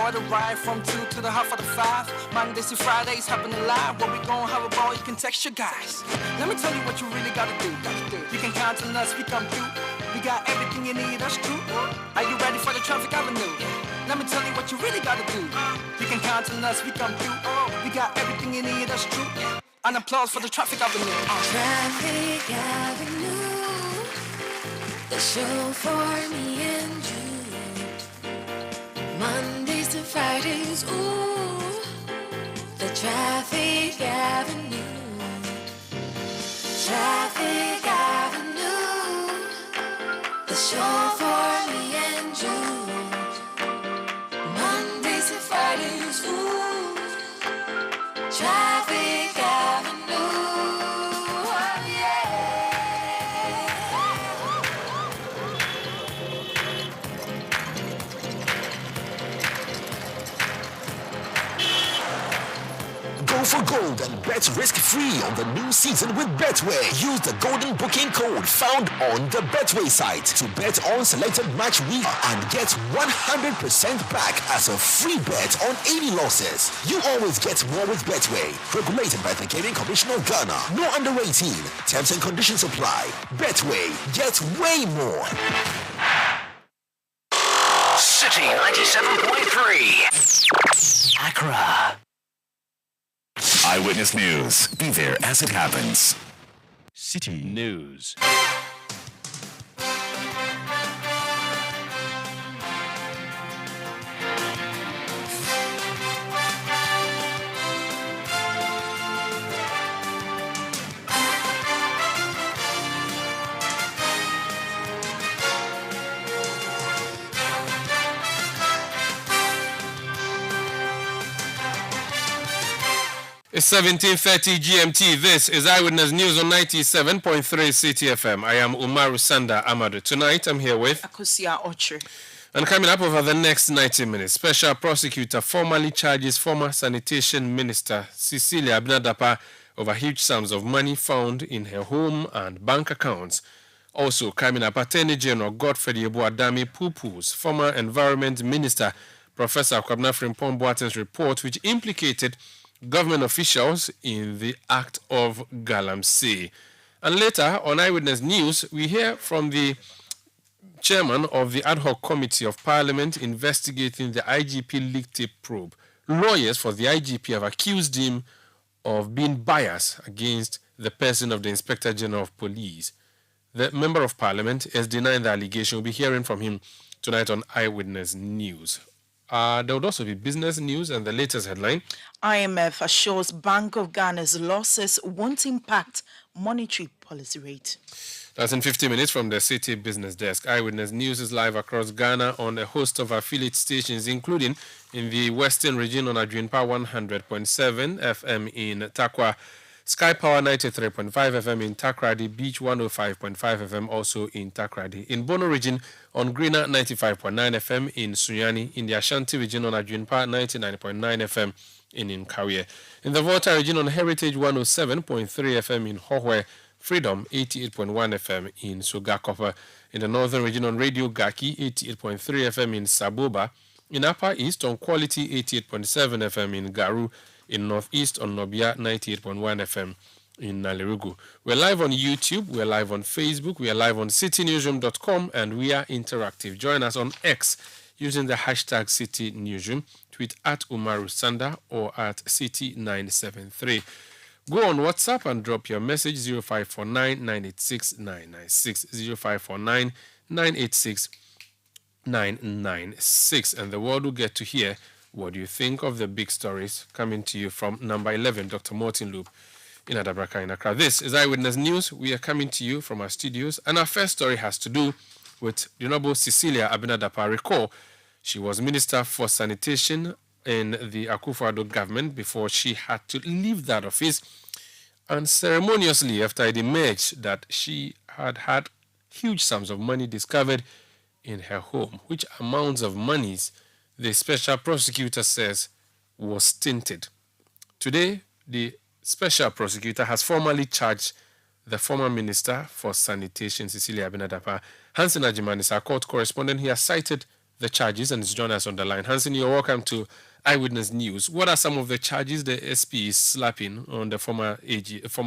enjoy the ride from 2 to the half of the 5. Mondays to Fridays happening live. Where we gon' have a ball, you can text your guys. Let me tell you what you really gotta do. You can count on us, we come through. We got everything you need, that's true. Are you ready for the traffic avenue? Let me tell you what you really gotta do. You can count on us, we come through. We got everything you need, that's true. An applause for the traffic avenue. Traffic Avenue, the show for me and you. Mondays to Fridays, ooh, the Traffic Avenue. Traffic Avenue, the show for me and you. Mondays to Fridays, ooh, Traffic Avenue, oh yeah. Go for gold and bet risk-free on the new season with Betway. Use the golden booking code found on the Betway site to bet on selected match week and get 100% back as a free bet on any losses. You always get more with Betway. Regulated by the Gaming Commission of Ghana. No under 18. Terms and conditions apply. Betway. Get way more. City 97.3. Accra. Eyewitness News. Be there as it happens. City News. It's 17:30 GMT. This is Eyewitness News on 97.3 Citi FM. I am Umaru Sanda Amadu. Tonight I'm here with Akosia Oche. And coming up over the next 90 minutes, Special Prosecutor formally charges former Sanitation Minister Cecilia Abena over huge sums of money found in her home and bank accounts. Also coming up, Attorney General Godfrey Yeboah-Dame Pupu's former Environment Minister Professor Kwabena Frimpong-Boateng's report, which implicated government officials in the act of Galamsey. And later on Eyewitness News, we hear from the chairman of the ad hoc committee of Parliament investigating the IGP leak tape probe. Lawyers for the IGP have accused him of being biased against the person of the Inspector General of Police. The Member of Parliament is denying the allegation. We'll be hearing from him tonight on Eyewitness News. There would also be business news and the latest headline. IMF assures Bank of Ghana's losses won't impact monetary policy rate. That's in 50 minutes from the Citi Business Desk. Eyewitness News is live across Ghana on a host of affiliate stations, including in the Western region on Adwinpa 100.7 FM in Takwa, Sky Power 93.5 FM in Takrady, Beach 105.5 FM also in Takrady. In Bono region on Greener 95.9 FM in Sunyani. In the Ashanti region on Adwinpa 99.9 FM in Nkawie. In the Volta region on Heritage 107.3 FM in Hohwe, Freedom 88.1 FM in Sugakopa. In the Northern region on Radio Gaki 88.3 FM in Saboba. In Upper East on Quality 88.7 FM in Garu. In Northeast on Nobia 98.1 FM in Nalerugu. We're live on YouTube, we're live on Facebook, we are live on citynewsroom.com, and we are interactive. Join us on X using the hashtag CityNewsroom. Tweet at Umaru Sanda or at City973. Go on WhatsApp and drop your message 0549 986 996 0549 986 996, and the world will get to hear what do you think of the big stories coming to you from number 11, Dr. Martin Loop in Adabraka in Accra. This is Eyewitness News. We are coming to you from our studios, and our first story has to do with the Honorable Cecilia Abena. Recall, she was Minister for Sanitation in the Akufo-Addo government before she had to leave that office, and ceremoniously after it emerged that she had had huge sums of money discovered in her home, which amounts of monies the special prosecutor says was tainted. Today, the special prosecutor has formally charged the former Minister for Sanitation, Cecilia Abena. Hansen Ajiman is our court correspondent. He has cited the charges and is joining us on the line. Hansen, you're welcome to Eyewitness News. What are some of the charges the SP is slapping on the former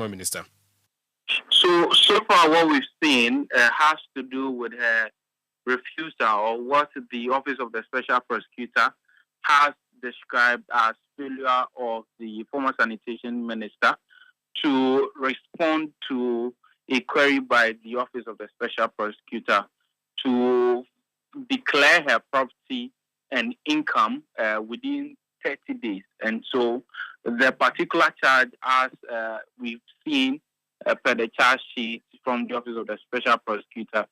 minister? So far, what we've seen has to do with her refusal, or what the Office of the Special Prosecutor has described as failure of the former sanitation minister to respond to a query by the Office of the Special Prosecutor to declare her property and income within 30 days. And so the particular charge, as we've seen per the charge sheet from the Office of the Special Prosecutor,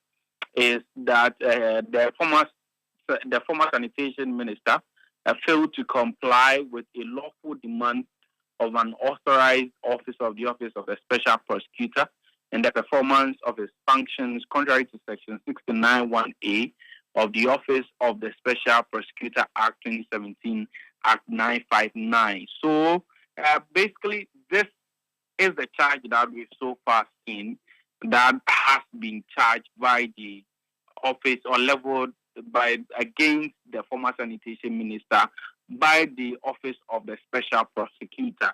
is that the former sanitation minister failed to comply with a lawful demand of an authorized officer of the Office of the Special Prosecutor in the performance of his functions contrary to Section 69(1)(a) of the Office of the Special Prosecutor Act 2017, Act 959. So basically, this is the charge that we've so far seen that has been charged by the office or leveled against the former sanitation minister by the Office of the Special Prosecutor.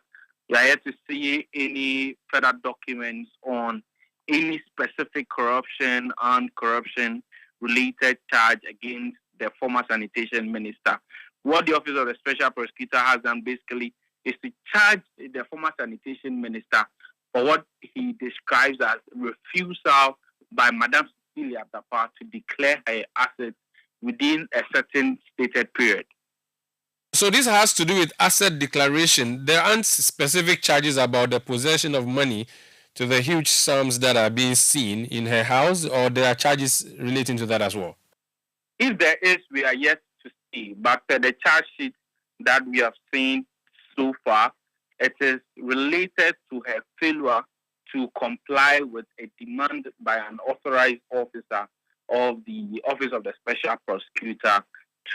We are yet to see any further documents on any specific corruption and corruption-related charge against the former sanitation minister. What the Office of the Special Prosecutor has done basically is to charge the former sanitation minister for what he describes as refusal by Madam Cecilia Abena to declare her assets within a certain stated period. So this has to do with asset declaration. There aren't specific charges about the possession of money to the huge sums that are being seen in her house, or there are charges relating to that as well? If there is, we are yet to see. But the charge sheet that we have seen so far, it is related to her failure to comply with a demand by an authorized officer of the Office of the Special Prosecutor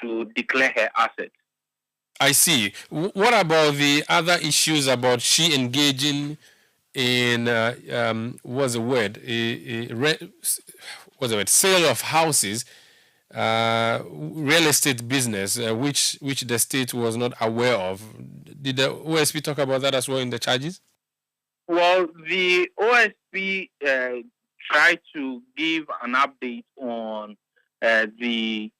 to declare her assets. I see. What about the other issues about she engaging in what's the word? Sale of houses, real estate business, which the state was not aware of. Did the OSP talk about that as well in the charges? Well, the OSP tried to give an update on the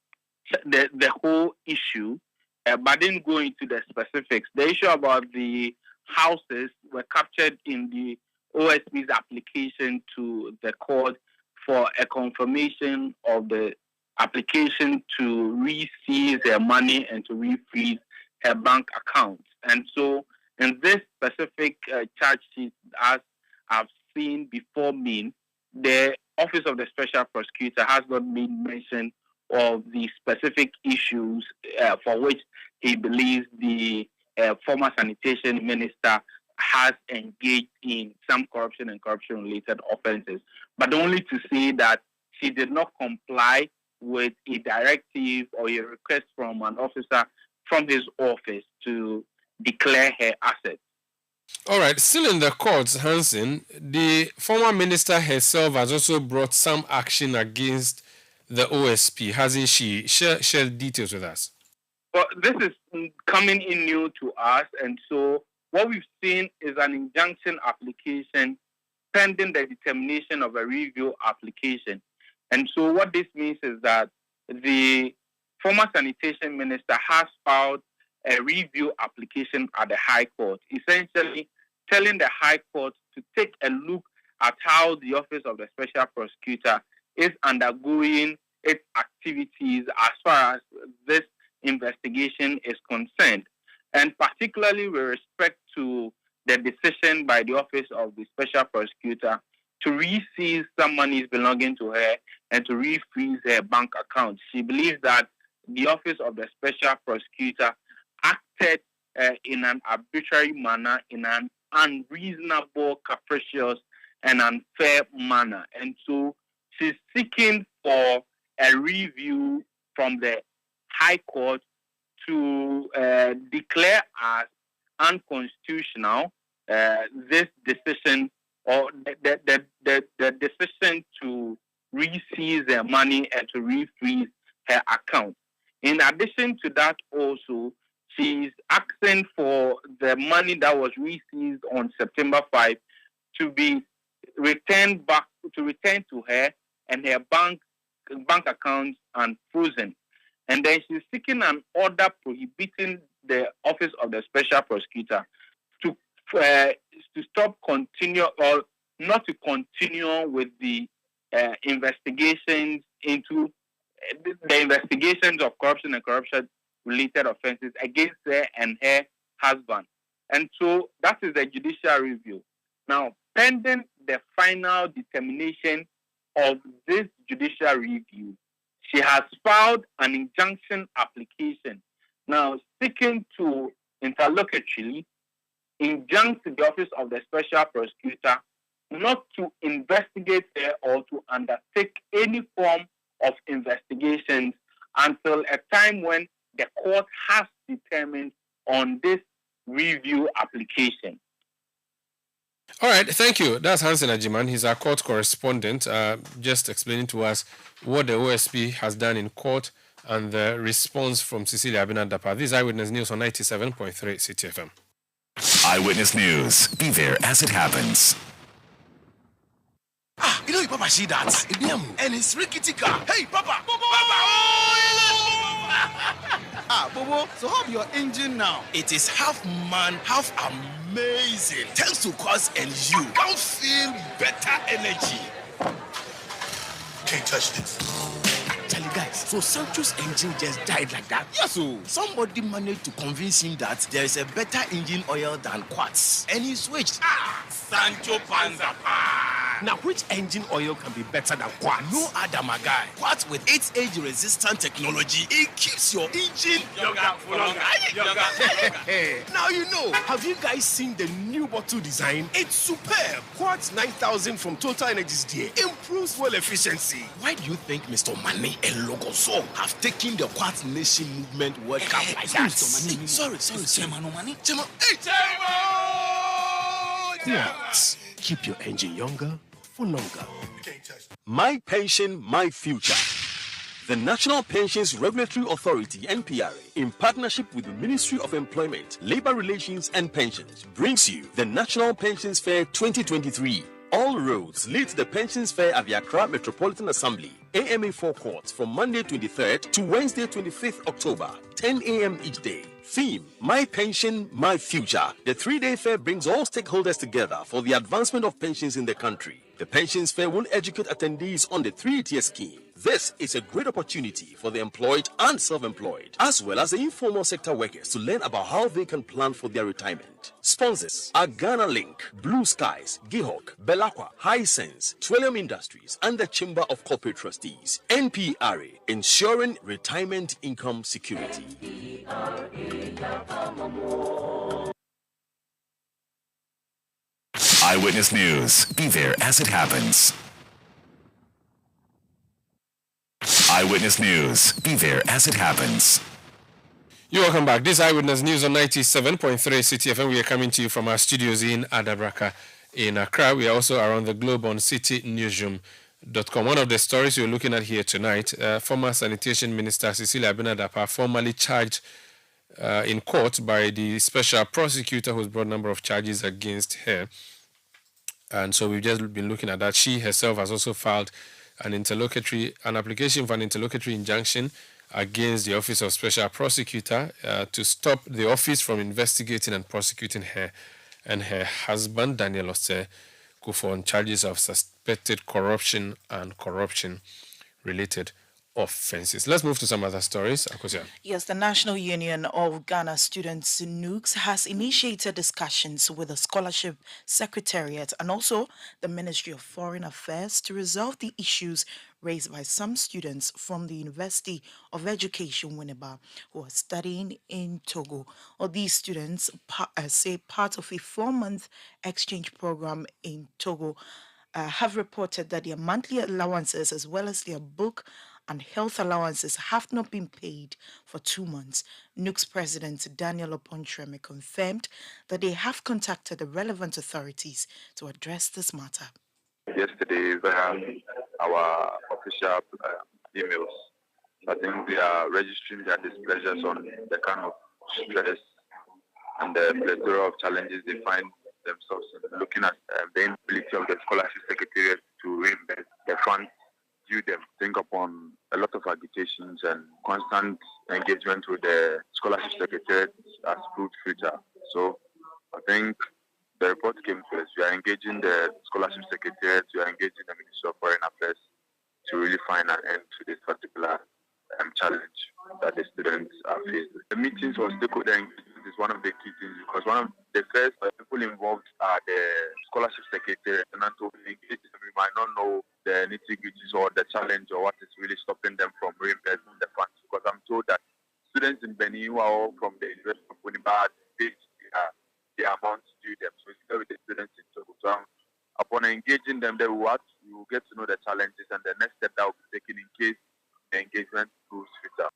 whole issue, but didn't go into the specifics. The issue about the houses were captured in the OSP's application to the court for a confirmation of the application to re-seize her money and to refreeze her bank account. And so in this specific charge sheet, as I've seen before me, the Office of the Special Prosecutor has not made mention of the specific issues for which he believes the former sanitation minister has engaged in some corruption and corruption-related offenses, but only to say that she did not comply with a directive or a request from an officer from his office to declare her assets. All right, still in the courts, Hansen, the former minister herself has also brought some action against the OSP, hasn't she? Share details with us. Well, this is coming in new to us, and so what we've seen is an injunction application pending the determination of a review application. And so what this means is that the former sanitation minister has filed a review application at the High Court, essentially telling the High Court to take a look at how the Office of the Special Prosecutor is undergoing its activities as far as this investigation is concerned, and particularly with respect to the decision by the Office of the Special Prosecutor to re-seize some monies belonging to her and to refreeze her bank account. She believes that the Office of the Special Prosecutor acted in an arbitrary manner, in an unreasonable, capricious, and unfair manner. And so she's seeking for a review from the High Court to declare as unconstitutional this decision, or the decision to re-seize her money and to refreeze her account. In addition to that, also, she's asking for the money that was received on September 5 to be returned to her, and her bank accounts and frozen. And then she's seeking an order prohibiting the office of the special prosecutor to stop continue or not to continue with the investigations into the investigations of corruption and corruption related offenses against her and her husband. And so that is the judicial review. Now, pending the final determination of this judicial review, she has filed an injunction application now seeking to interlocutorily injunct the office of the special prosecutor not to investigate her or to undertake any form of investigations until a time when the court has determined on this review application. All right, thank you. That's Hansen Ajiman. He's our court correspondent, just explaining to us what the OSP has done in court and the response from Cecilia Abena. This is Eyewitness News on 97.3 Citi FM. Eyewitness News. Be there as it happens. You know your papa see that? And it's rickety car. Hey, papa! Papa! Bobo, so how your engine now? It is half man, half amazing. Thanks to Quartz and you. Can't feel better energy. Can't touch this. Tell you guys, so Sancho's engine just died like that? Yes, so. Somebody managed to convince him that there is a better engine oil than Quartz. And he switched. Sancho Panzapa. Now, which engine oil can be better than Quartz? No other, my guy. Quartz with its age-resistant technology, it keeps your engine younger for longer. Now you know. Have you guys seen the new bottle design? It's superb. Quartz 9000 from Total Energies there improves fuel efficiency. Why do you think Mr. Mane and Logoso have taken the Quartz Nation movement World Cup like that? Sorry. Quartz. Keep your engine younger for longer. My pension, my future. The National Pensions Regulatory Authority, NPRA, in partnership with the Ministry of Employment, Labor Relations and Pensions, brings you the National Pensions Fair 2023. All roads lead to the Pensions Fair at the Accra Metropolitan Assembly, AMA 4 Court, from Monday 23rd to Wednesday 25th October, 10 a.m. each day. Theme, My Pension, My Future. The 3-day fair brings all stakeholders together for the advancement of pensions in the country. The Pensions Fair will educate attendees on the 3-tier scheme. This is a great opportunity for the employed and self-employed, as well as the informal sector workers to learn about how they can plan for their retirement. Sponsors are Ghana Link, Blue Skies, Gihawk, Belacqua, Hisense, Twillium Industries, and the Chamber of Corporate Trustees. NPRA, ensuring retirement income security. Eyewitness News. Be there as it happens. Eyewitness News. Be there as it happens. You're welcome back. This is Eyewitness News on 97.3 Citi FM. We are coming to you from our studios in Adabraka in Accra. We are also around the globe on Newsroom.com. One of the stories we're looking at here tonight, former Sanitation Minister Cecilia Abena formally charged in court by the special prosecutor who's brought a number of charges against her. And so we've just been looking at that. She herself has also filed an application for an interlocutory injunction against the Office of Special Prosecutor to stop the office from investigating and prosecuting her and her husband, Daniel Ose Kufuor, on charges of suspected corruption and corruption-related offenses. Let's move to some other stories. Akosia. Yes, the National Union of Ghana Students, NUGS, has initiated discussions with the Scholarship Secretariat and also the Ministry of Foreign Affairs to resolve the issues raised by some students from the University of Education, Winneba, who are studying in Togo. Or these students say part of a 4-month exchange program in Togo have reported that their monthly allowances as well as their book and health allowances have not been paid for 2 months. NUGS President Daniel Opontreme confirmed that they have contacted the relevant authorities to address this matter. Yesterday, our official emails I think they are registering their displeasures on the kind of stress and the plethora of challenges they find themselves in, looking at the inability of the scholarship secretariat to reimburse the funds due them. Think upon a lot of agitations and constant engagement with the scholarship secretariat has proved futile. So I think the report came to us. We are engaging the scholarship secretariat, we are engaging the Ministry of Foreign Affairs to really find an end to this particular challenge that the students are facing. The meetings for stakeholder engagement is one of the key things, because one of the first people involved are the scholarship secretariat, and until we engage them, we might not know the nitty-gritties or the challenge or what is really stopping them from reimbursing the funds. Because I'm told that students in Benin who are all from the University of Winnipeg paid the amounts due them. So it's with the students in Togo. So upon engaging them, we will get to know the challenges and the next step that will be taken in case the engagement proves futile.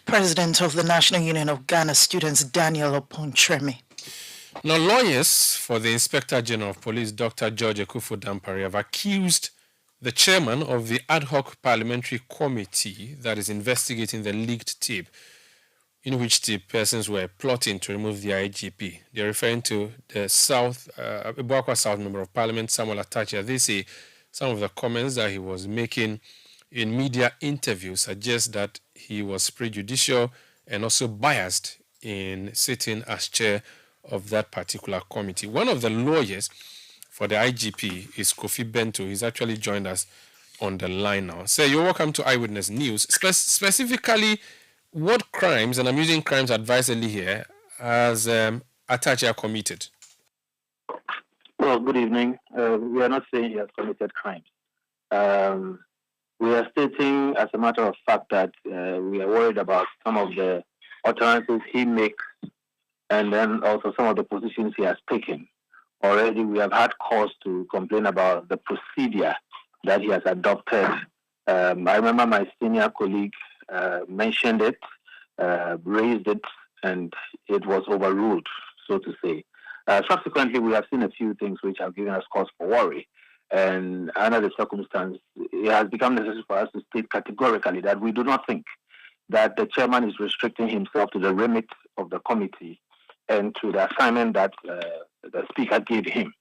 President of the National Union of Ghana Students, Daniel Opontremi. Now, lawyers for the Inspector General of Police, Dr. George Ekufu-Dampare, have accused the chairman of the ad hoc parliamentary committee that is investigating the leaked tape, in which the persons were plotting to remove the IGP. They're referring to the Iboakwa South Member of Parliament, Samuel Atachia. They say some of the comments that he was making in media interviews suggest that he was prejudicial and also biased in sitting as chair of that particular committee. One of the lawyers for the IGP is Kofi Bento. He's actually joined us on the line now. Sir, you're welcome to Eyewitness News. Specifically, what crimes, and I'm using crimes advisedly here, has Atachia committed? Well, good evening. We are not saying he has committed crimes. We are stating, as a matter of fact, that we are worried about some of the utterances he makes, and then also some of the positions he has taken. Already, we have had cause to complain about the procedure that he has adopted. I remember my senior colleague mentioned it, raised it, and it was overruled, so to say. Subsequently, we have seen a few things which have given us cause for worry. And under the circumstance, it has become necessary for us to state categorically that we do not think that the chairman is restricting himself to the remit of the committee and to the assignment that the speaker gave him.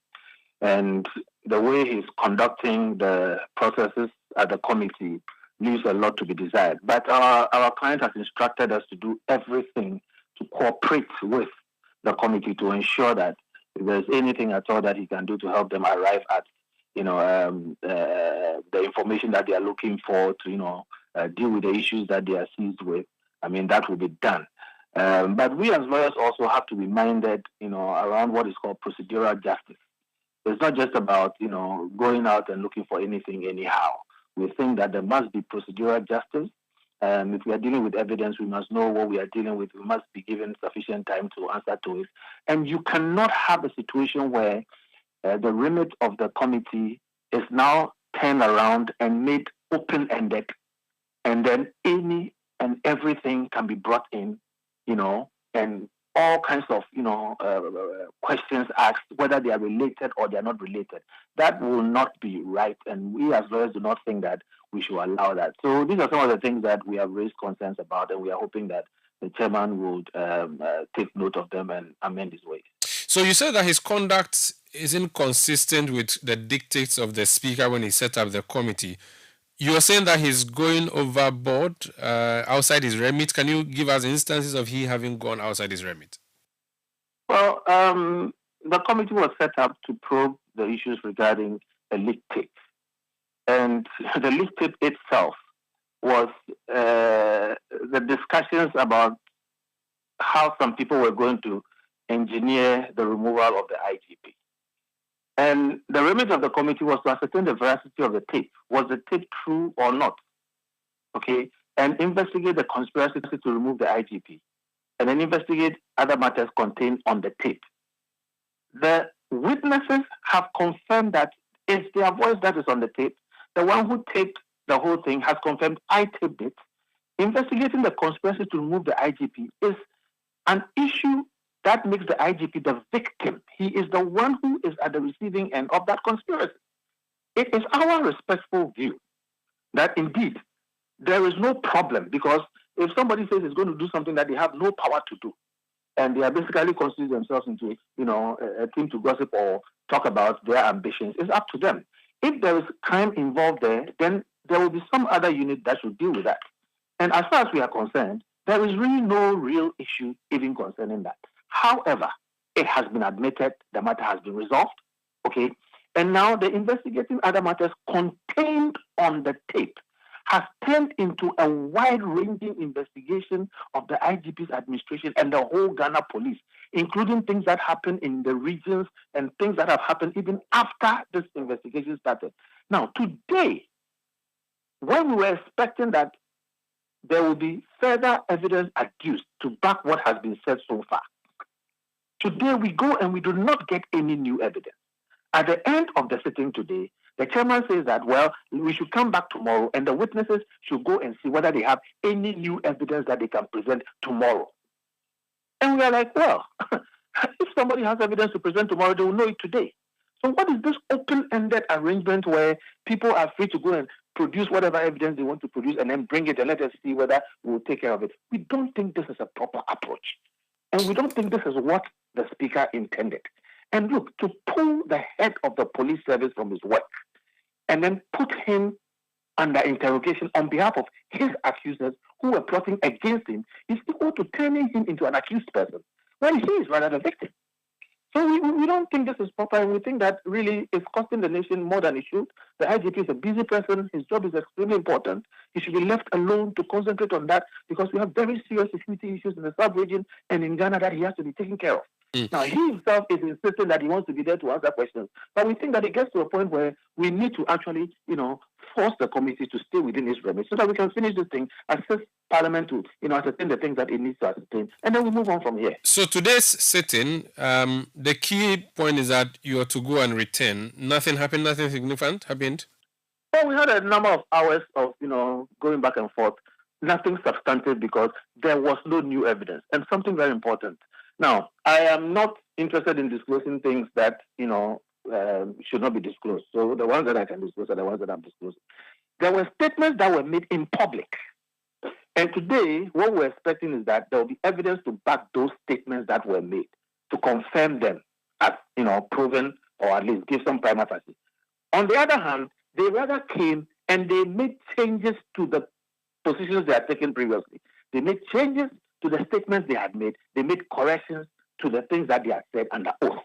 And the way he's conducting the processes at the committee leaves a lot to be desired. But our client has instructed us to do everything to cooperate with the committee to ensure that if there's anything at all that he can do to help them arrive at the information that they are looking for to, deal with the issues that they are seized with, that will be done. But we as lawyers also have to be minded, around what is called procedural justice. It's not just about, going out and looking for anything anyhow. We think that there must be procedural justice. If we are dealing with evidence, we must know what we are dealing with. We must be given sufficient time to answer to it. And you cannot have a situation where the remit of the committee is now turned around and made open-ended, and then any and everything can be brought in, and all kinds of, questions asked, whether they are related or they are not related. That will not be right, and we as lawyers do not think that we should allow that. So these are some of the things that we have raised concerns about, and we are hoping that the chairman would take note of them and amend his ways. So you said that his conduct isn't consistent with the dictates of the speaker when he set up the committee. You are saying that he's going overboard, outside his remit. Can you give us instances of he having gone outside his remit? Well, the committee was set up to probe the issues regarding the leaked tape. And the leaked tape itself was the discussions about how some people were going to engineer the removal of the IGP. And the remit of the committee was to ascertain the veracity of the tape. Was the tape true or not? Okay, and investigate the conspiracy to remove the IGP, and then investigate other matters contained on the tape. The witnesses have confirmed that it's their voice that is on the tape. The one who taped the whole thing has confirmed, I taped it. Investigating the conspiracy to remove the IGP is an issue that makes the IGP the victim. He is the one who is at the receiving end of that conspiracy. It is our respectful view that indeed there is no problem, because if somebody says it's going to do something that they have no power to do, and they are basically constituting themselves into, a team to gossip or talk about their ambitions, it's up to them. If there is crime involved there, then there will be some other unit that should deal with that. And as far as we are concerned, there is really no real issue even concerning that. However, it has been admitted, the matter has been resolved, okay? And now the investigating other matters contained on the tape has turned into a wide-ranging investigation of the IGP's administration and the whole Ghana police, including things that happen in the regions and things that have happened even after this investigation started. Now, today, when we were expecting that there will be further evidence adduced to back what has been said so far, today we go and we do not get any new evidence. At the end of the sitting today, the chairman says that, well, we should come back tomorrow and the witnesses should go and see whether they have any new evidence that they can present tomorrow. And we are like, well, if somebody has evidence to present tomorrow, they will know it today. So what is this open-ended arrangement where people are free to go and produce whatever evidence they want to produce and then bring it and let us see whether we'll take care of it? We don't think this is a proper approach. And we don't think this is what the speaker intended. And look, to pull the head of the police service from his work and then put him under interrogation on behalf of his accusers who were plotting against him is equal to turning him into an accused person when he is rather the victim. So we don't think this is proper, and we think that really is costing the nation more than it should. The IGP is a busy person. His job is extremely important. He should be left alone to concentrate on that, because we have very serious security issues in the sub-region and in Ghana that he has to be taken care of. Now, he himself is insisting that he wants to be there to answer questions. But we think that it gets to a point where we need to actually, force the committee to stay within its remit so that we can finish this thing, assist Parliament to, ascertain the things that it needs to ascertain, and then we move on from here. So today's sitting, the key point is that you are to go and return. Nothing happened, nothing significant happened? Well, we had a number of hours of, going back and forth. Nothing substantive, because there was no new evidence. And something very important. Now, I am not interested in disclosing things that, should not be disclosed. So the ones that I can disclose are the ones that I'm disclosing. There were statements that were made in public. And today, what we're expecting is that there will be evidence to back those statements that were made, to confirm them as, proven, or at least give some prima facie. On the other hand, they rather came and they made changes to the positions they had taken previously. They made changes to the statements they had made. They made corrections to the things that they had said under oath.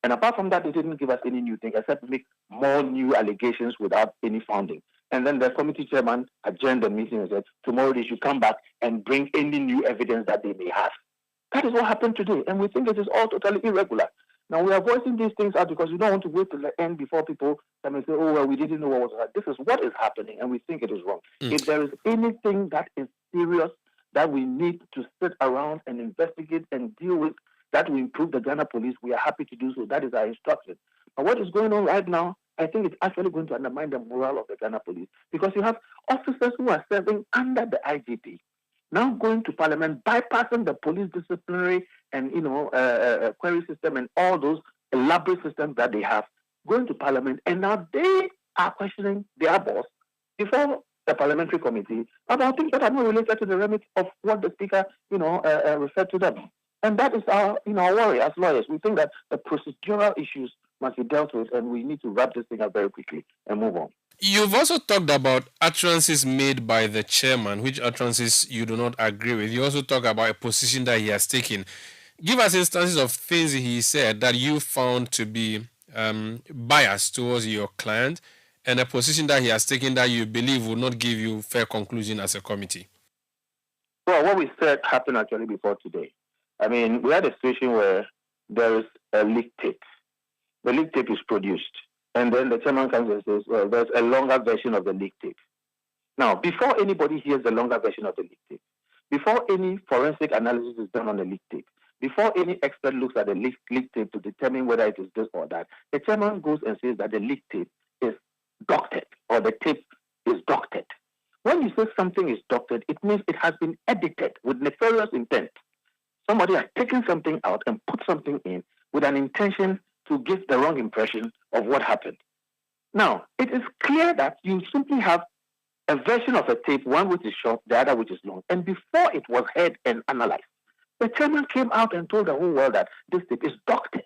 And apart from that, they didn't give us any new thing except make more new allegations without any founding. And then the committee chairman adjourned the meeting and said, tomorrow they should come back and bring any new evidence that they may have. That is what happened today. And we think it is all totally irregular. Now, we are voicing these things out because we don't want to wait till the end before people come and say, oh, well, we didn't know what was happening. This is what is happening, and we think it is wrong. If there is anything that is serious that we need to sit around and investigate and deal with, that will improve the Ghana police, we are happy to do so. That is our instruction. But what is going on right now, I think it's actually going to undermine the morale of the Ghana police, because you have officers who are serving under the IGP now going to Parliament, bypassing the police disciplinary and query system and all those elaborate systems that they have, going to Parliament, and now they are questioning their boss before the parliamentary committee about things that are not related to the remit of what the speaker referred to them. And that is our worry as lawyers. We think that the procedural issues must be dealt with, and we need to wrap this thing up very quickly and move on. You've also talked about utterances made by the chairman, which utterances you do not agree with. You also talk about a position that he has taken. Give us instances of things he said that you found to be biased towards your client, and a position that he has taken that you believe will not give you fair conclusion as a committee. Well, what we said happened actually before today. I mean, we had a situation where there is a leaked tape. The leaked tape is produced, and then the chairman comes and says, well, there's a longer version of the leaked tape. Now, before anybody hears the longer version of the leaked tape, before any forensic analysis is done on the leaked tape, before any expert looks at the leaked tape to determine whether it is this or that, the chairman goes and says that the leaked tape is doctored, or the tape is doctored. When you say something is doctored, it means it has been edited with nefarious intent. Somebody has taken something out and put something in with an intention to give the wrong impression of what happened. Now, it is clear that you simply have a version of a tape, one which is short, the other which is long. And before it was heard and analyzed, the chairman came out and told the whole world that this tape is doctored.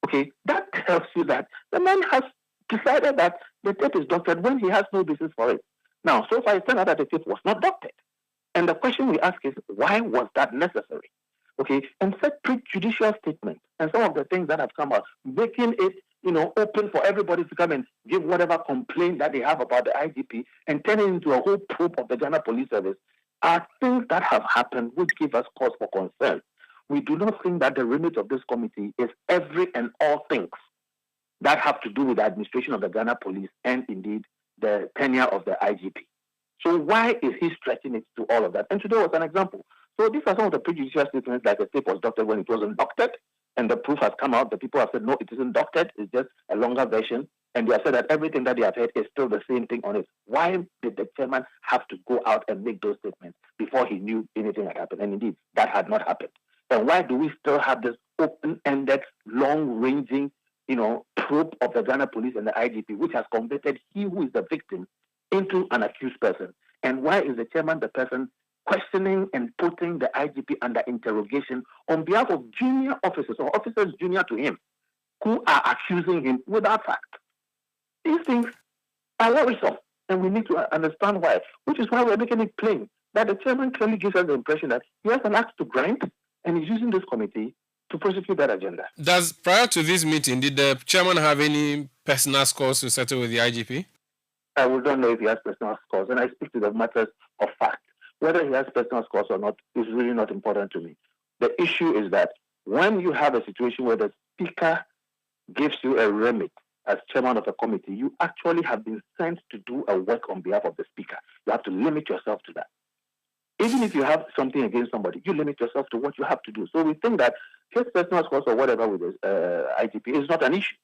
Okay, that tells you that the man has decided that the tape is doctored when he has no basis for it. Now, so far, it's turned out that the tape was not doctored. And the question we ask is, why was that necessary? Okay, and such prejudicial statements and some of the things that have come out, making it, open for everybody to come and give whatever complaint that they have about the IGP and turn it into a whole probe of the Ghana Police Service are things that have happened which give us cause for concern. We do not think that the remit of this committee is every and all things that have to do with the administration of the Ghana Police and indeed the tenure of the IGP. So why is he stretching it to all of that? And today was an example. So these are some of the prejudicial statements, like the tape was doctored when it wasn't doctored, and the proof has come out. The people have said, no, it isn't doctored, it's just a longer version. And they have said that everything that they have heard is still the same thing on it. Why did the chairman have to go out and make those statements before he knew anything had happened? And indeed, that had not happened. And why do we still have this open-ended, long-ranging, probe of the Ghana Police and the IGP, which has converted he who is the victim into an accused person? And why is the chairman the person questioning and putting the IGP under interrogation on behalf of junior officers or officers junior to him who are accusing him without fact? These things are worrisome, and we need to understand why, which is why we're making it plain that the chairman clearly gives us the impression that he has an axe to grind and he's using this committee to prosecute that agenda. Prior to this meeting, did the chairman have any personal scores to settle with the IGP? I don't know if he has personal scores, and I speak to the matters of fact. Whether he has personal scores or not is really not important to me. The issue is that when you have a situation where the speaker gives you a remit as chairman of a committee, you actually have been sent to do a work on behalf of the speaker. You have to limit yourself to that. Even if you have something against somebody, you limit yourself to what you have to do. So we think that his personal scores or whatever with his IGP is not an issue.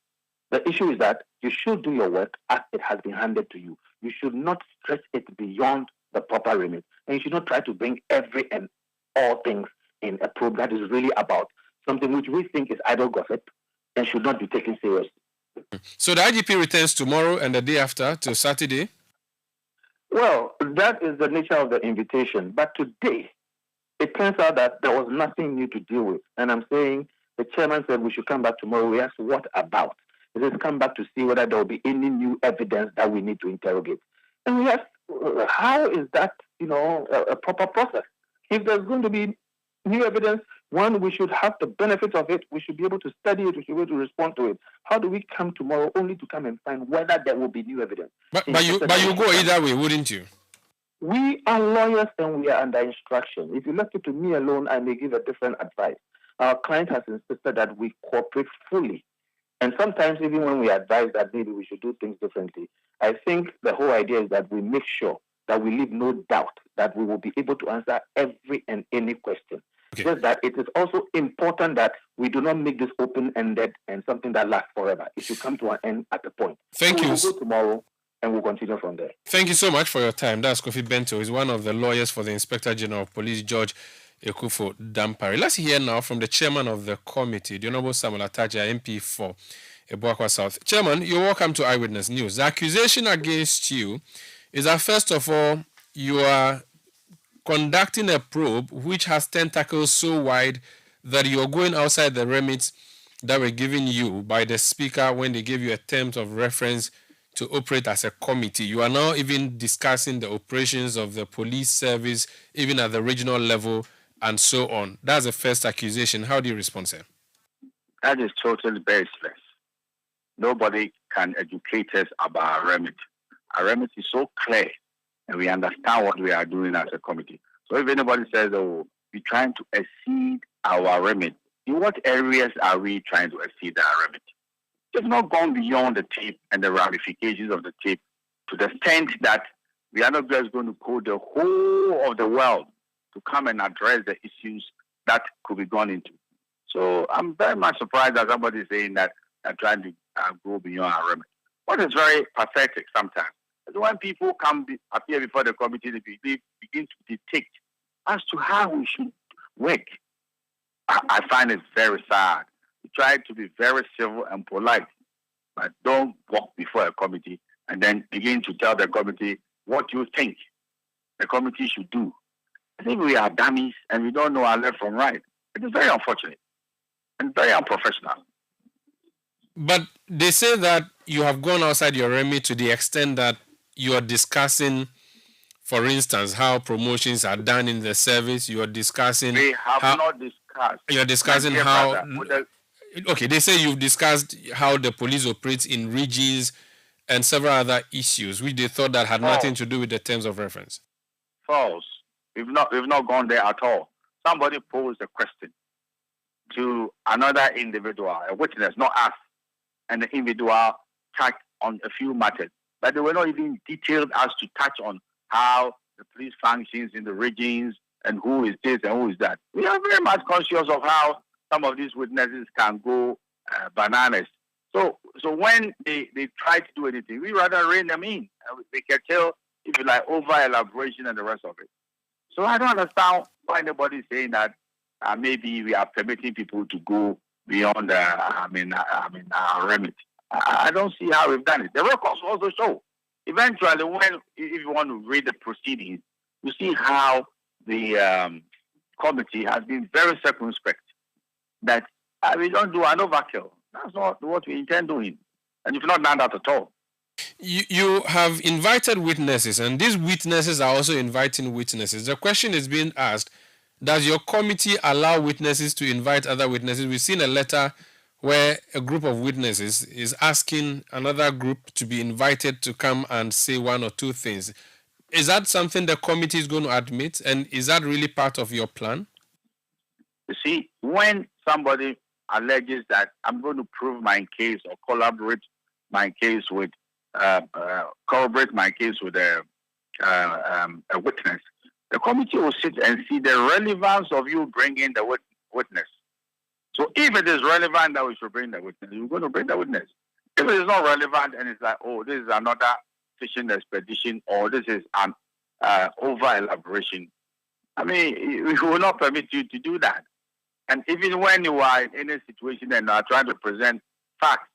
The issue is that you should do your work as it has been handed to you. You should not stretch it beyond the proper remit. And you should not try to bring every and all things in a probe that is really about something which we think is idle gossip and should not be taken seriously. So the IGP returns tomorrow and the day after to Saturday? Well, that is the nature of the invitation. But today, it turns out that there was nothing new to deal with. And I'm saying the chairman said we should come back tomorrow. We asked, what about? He says, come back to see whether there will be any new evidence that we need to interrogate. And we asked, how is that, a proper process? If there's going to be new evidence, one, we should have the benefit of it. We should be able to study it. We should be able to respond to it. How do we come tomorrow only to come and find whether there will be new evidence? But you go either way, wouldn't you? We are lawyers and we are under instruction. If you left it to me alone, I may give a different advice. Our client has insisted that we cooperate fully. And sometimes even when we advise that maybe we should do things differently, I think the whole idea is that we make sure that we leave no doubt that we will be able to answer every and any question. Okay. Just that it is also important that we do not make this open-ended and something that lasts forever. It should come to an end at a point. Thank you. We'll go tomorrow and we'll continue from there. Thank you so much for your time. That's Kofi Bento. He's one of the lawyers for the Inspector General of Police, George Ekufo Dampare. Let's hear now from the chairman of the committee, the Honorable Samuel Ataja, MP for Ebuakwa South. Chairman, you're welcome to Eyewitness News. The accusation against you is that, first of all, you are conducting a probe which has tentacles so wide that you're going outside the remits that were given you by the speaker when they gave you a terms of reference to operate as a committee. You are now even discussing the operations of the police service, even at the regional level, and so on. That's the first accusation. How do you respond, sir? That is totally baseless. Nobody can educate us about our remit. Our remit is so clear, and we understand what we are doing as a committee. So if anybody says, oh, we're trying to exceed our remit, in what areas are we trying to exceed our remit? It's not gone beyond the tape and the ramifications of the tape to the extent that we are not just going to call the whole of the world to come and address the issues that could be gone into. So I'm very much surprised that somebody is saying that they're trying to go beyond our remit. What is very pathetic sometimes is when people appear before the committee, they begin to dictate as to how we should work. I find it very sad. We try to be very civil and polite, but don't walk before a committee and then begin to tell the committee what you think the committee should do. I think we are dummies and we don't know our left from right. It is very unfortunate and very unprofessional. But they say that you have gone outside your remit to the extent that you are discussing, for instance, how promotions are done in the service. You are discussing. We have not discussed. You are discussing how. Okay, they say you've discussed how the police operates in regions and several other issues, which they thought that had nothing to do with the terms of reference. False. We've not gone there at all. Somebody posed a question to another individual, a witness, not us, and the individual touched on a few matters, but they were not even detailed as to touch on how the police functions in the regions and who is this and who is that. We are very much conscious of how some of these witnesses can go bananas. So when they try to do anything, we rather rein them in. They can tell, if you like, over elaboration and the rest of it. So I don't understand why anybody is saying that maybe we are permitting people to go beyond our remit. I don't see how we've done it. The records also show. Eventually, if you want to read the proceedings, you see how the committee has been very circumspect. That we don't do an overkill. That's not what we intend doing. And you've not done that at all. You have invited witnesses, and these witnesses are also inviting witnesses. The question is being asked, does your committee allow witnesses to invite other witnesses? We've seen a letter where a group of witnesses is asking another group to be invited to come and say one or two things. Is that something the committee is going to admit? And is that really part of your plan? You see, when somebody alleges that I'm going to prove my case or corroborate my case with a witness, the committee will sit and see the relevance of you bringing the witness. So if it is relevant that we should bring the witness, you're going to bring the witness. If it is not relevant and it's like, oh, this is another fishing expedition or this is an over-elaboration, I mean, we will not permit you to do that. And even when you are in any situation and are trying to present facts,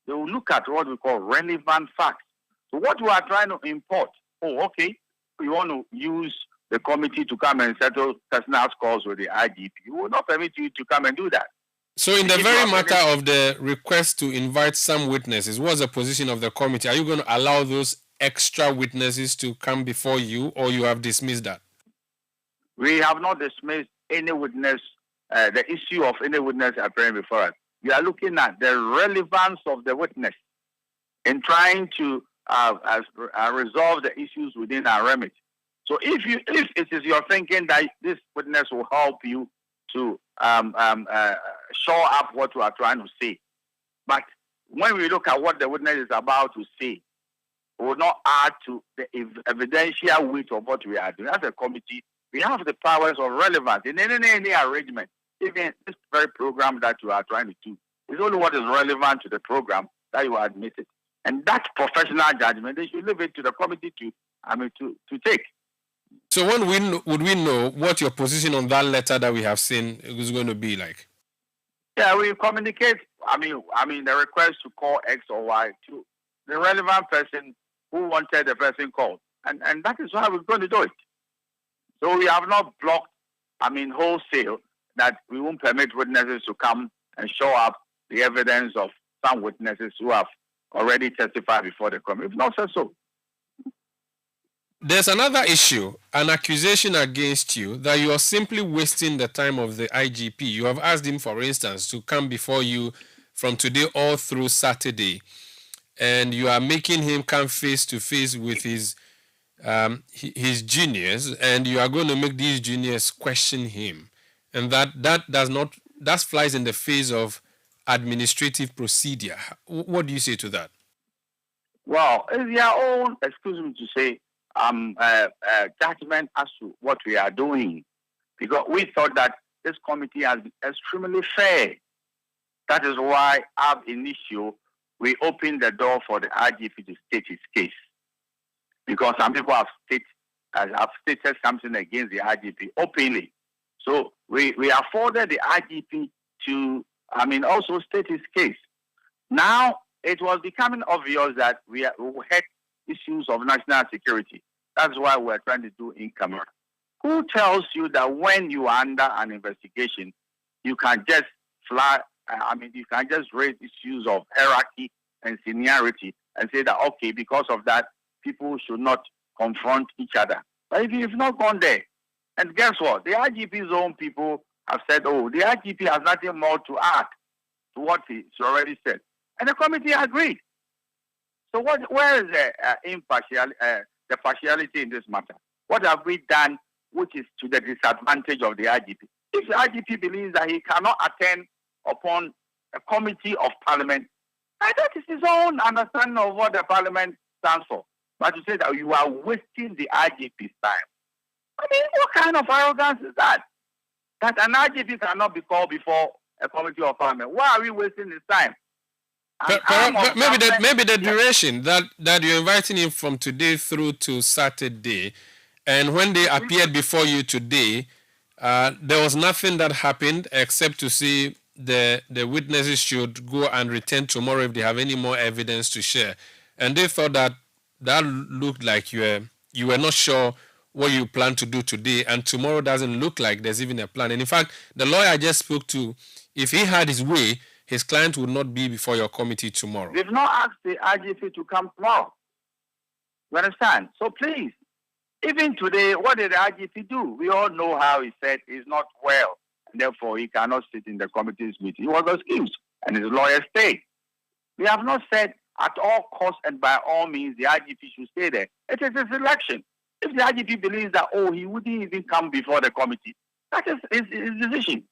they will look at what we call relevant facts. So what we are trying to import, we want to use the committee to come and settle personal scores with the IGP. We will not permit you to come and do that. So in the very matter of the request to invite some witnesses, what's the position of the committee? Are you going to allow those extra witnesses to come before you, or you have dismissed that? We have not dismissed any witness, the issue of any witness appearing before us. We are looking at the relevance of the witness in trying to resolve the issues within our remit. So if it is your thinking that this witness will help you to show up what you are trying to say, but when we look at what the witness is about to say, we will not add to the evidential weight of what we are doing. As a committee, we have the powers of relevance in any arrangement. Even this very program that you are trying to do, it's only what is relevant to the program that you are admitted. And that professional judgment, they should leave it to the committee to take. So when would we know what your position on that letter that we have seen is going to be like? Yeah, we communicate. I mean, the request to call X or Y to the relevant person who wanted the person called, and that is how we're going to do it. So we have not blocked. Wholesale that we won't permit witnesses to come and show up the evidence of some witnesses who have already testified before the committee. We've not said so. There's another issue, an accusation against you that you are simply wasting the time of the IGP. You have asked him, for instance, to come before you from today all through Saturday, and you are making him come face to face with his juniors, and you are going to make these juniors question him, and that flies in the face of administrative procedure. What do you say to that? Well, it's their own, excuse me to say, judgment as to what we are doing, because we thought that this committee has been extremely fair. That is why ab initio we opened the door for the IGP to state his case, because some people have stated something against the IGP openly. So we afforded the IGP to also state his case. Now it was becoming obvious that we had issues of national security. That's why we're trying to do in camera. Who tells you that when you are under an investigation, you can just you can just raise issues of hierarchy and seniority and say that, okay, because of that, people should not confront each other. But if you've not gone there, and guess what? The IGP's own people have said, oh, the IGP has nothing more to add to what he's already said. And the committee agreed. So where is the partiality in this matter? What have we done which is to the disadvantage of the IGP? If the IGP believes that he cannot attend upon a committee of parliament, that is his own understanding of what the parliament stands for. But to say that you are wasting the IGP's time, I mean, what kind of arrogance is that? That an IGP cannot be called before a committee of parliament. Why are we wasting his time? Maybe the duration that you're inviting him from today through to Saturday, and when they appeared before you today, there was nothing that happened except to see the witnesses should go and return tomorrow if they have any more evidence to share. And they thought that looked like you were not sure what you plan to do today, and tomorrow doesn't look like there's even a plan. And in fact, the lawyer I just spoke to, if he had his way, his client would not be before your committee tomorrow. They've not asked the IGP to come tomorrow. You understand? So please, even today, what did the IGP do? We all know how he said he's not well, and therefore he cannot sit in the committee's meeting. He was excused, and his lawyer stayed. We have not said at all costs and by all means the IGP should stay there. It is his election. If the IGP believes that, he wouldn't even come before the committee, that is his decision.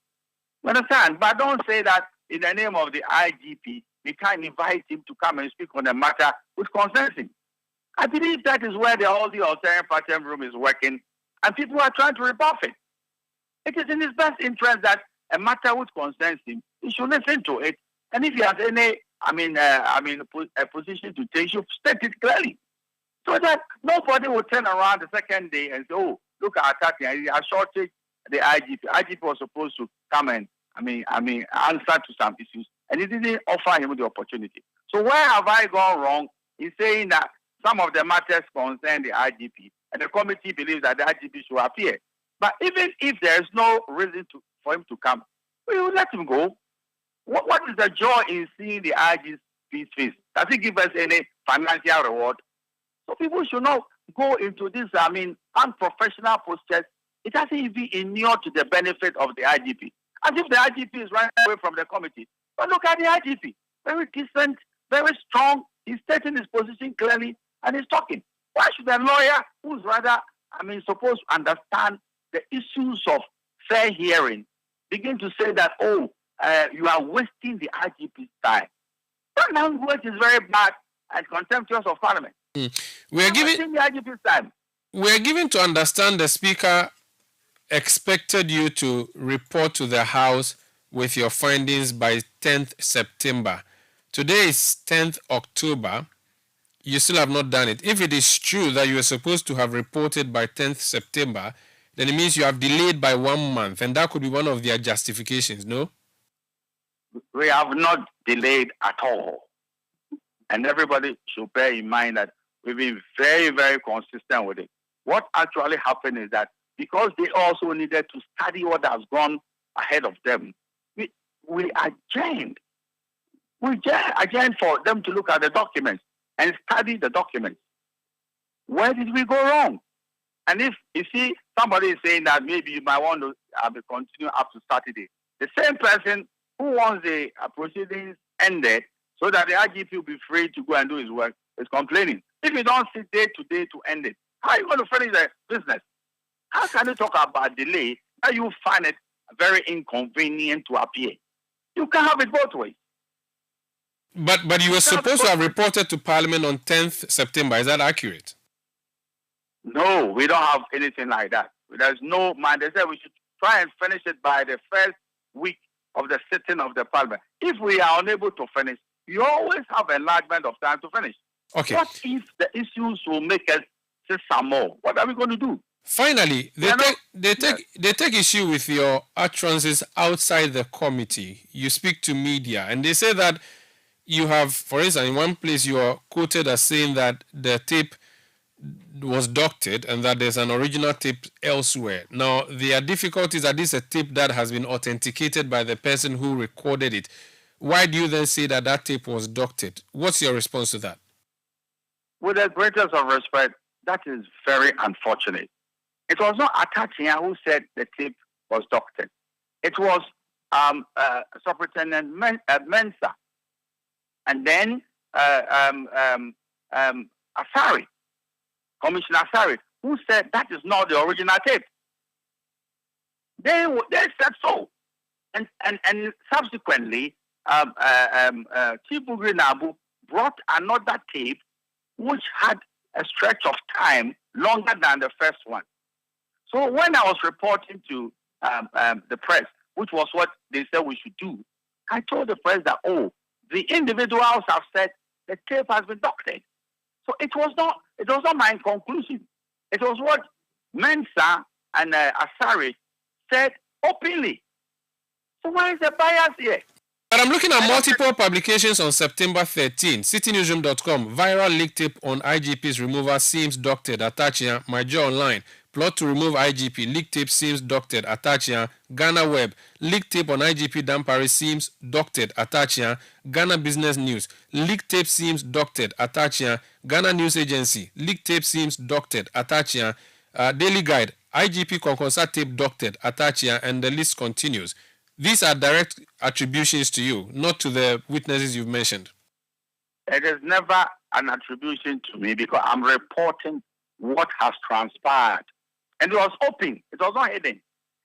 You understand? But don't say that in the name of the IGP, we can't invite him to come and speak on the matter which concerns him. I believe that is where all the alternative party room is working, and people are trying to rebuff it. It is in his best interest that a matter which concerns him, he should listen to it. And if he has any, a position to take, he should state it clearly, so that nobody will turn around the second day and say, "Oh, look at attacking. He has shorted the IGP. IGP was supposed to come and answer to some issues, and he didn't offer him the opportunity." So where have I gone wrong in saying that some of the matters concern the IGP, and the committee believes that the IGP should appear? But even if there is no reason for him to come, we will let him go. What is the joy in seeing the IGP's face? Does it give us any financial reward? So people should not go into this, unprofessional process. It doesn't even inure to the benefit of the IGP. As if the IGP is running away from the committee. But look at the IGP. Very decent, very strong. He's stating his position clearly and he's talking. Why should a lawyer who's supposed to understand the issues of fair hearing begin to say that, you are wasting the IGP's time? That language is very bad and contemptuous of Parliament. We are giving the IGP's time. We are given to understand the Speaker expected you to report to the House with your findings by 10th September. Today is 10th October. You still have not done it. If it is true that you are supposed to have reported by 10th September, then it means you have delayed by 1 month, and that could be one of their justifications, no? We have not delayed at all. And everybody should bear in mind that we've been very, very consistent with it. What actually happened is that because they also needed to study what has gone ahead of them, we adjourned. We adjourned for them to look at the documents and study the documents. Where did we go wrong? And if you see somebody is saying that maybe you might want to continue up to Saturday, the same person who wants the proceedings ended so that the IGP will be free to go and do his work is complaining. If you don't sit day to day to end it, how are you going to finish the business? How can you talk about delay and you find it very inconvenient to appear? You can have it both ways. But you were supposed to have reported to Parliament on 10th September. Is that accurate? No, we don't have anything like that. There's no man. They said we should try and finish it by the first week of the sitting of the Parliament. If we are unable to finish, you always have enlargement of time to finish. Okay. What if the issues will make us say some more? What are we going to do? Finally, they take issue with your utterances outside the committee. You speak to media, and they say that you have, for instance, in one place you are quoted as saying that the tape was doctored and that there's an original tape elsewhere. Now, there are difficulties that this is a tape that has been authenticated by the person who recorded it. Why do you then say that that tape was doctored? What's your response to that? With the greatest of respect, that is very unfortunate. It was not Atachia who said the tape was doctored. It was Superintendent Mensa. And then Asari, Commissioner Asari, who said that is not the original tape. They said so. And subsequently, Chief Bugri Nabu brought another tape which had a stretch of time longer than the first one. So when I was reporting to the press, which was what they said we should do, I told the press that, the individuals have said the tape has been doctored. So it was not my conclusion. It was what Mensa and Asari said openly. So why is the bias here? But I'm looking at multiple publications on September 13. CitiNewsroom.com, viral leak tape on IGP's removal seems doctored. Atachia, My Joy Online. Plot to remove IGP. Leak tape seems doctored. Atachia. Ghana Web. Leak tape on IGP Dampari seems doctored. Atachia. Ghana Business News. Leak tape seems doctored. Atachia. Ghana News Agency. Leak tape seems doctored. Atachia. Daily Guide. IGP Konkonsa tape doctored. Atachia. And the list continues. These are direct attributions to you, not to the witnesses you've mentioned. It is never an attribution to me because I'm reporting what has transpired. And it was open. It was not hidden.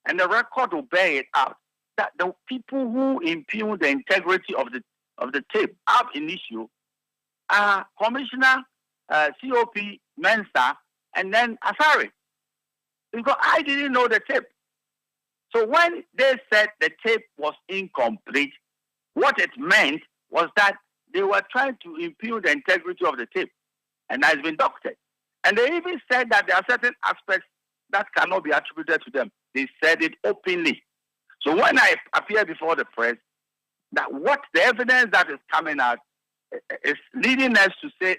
And the record will bear it out. That the people who impugn the integrity of the tape ab initio are Commissioner COP Mensa and then Asari. Because I didn't know the tape. So when they said the tape was incomplete, what it meant was that they were trying to impugn the integrity of the tape, and that has been doctored. And they even said that there are certain aspects that cannot be attributed to them. They said it openly. So when I appear before the press, that what the evidence that is coming out is leading us to say,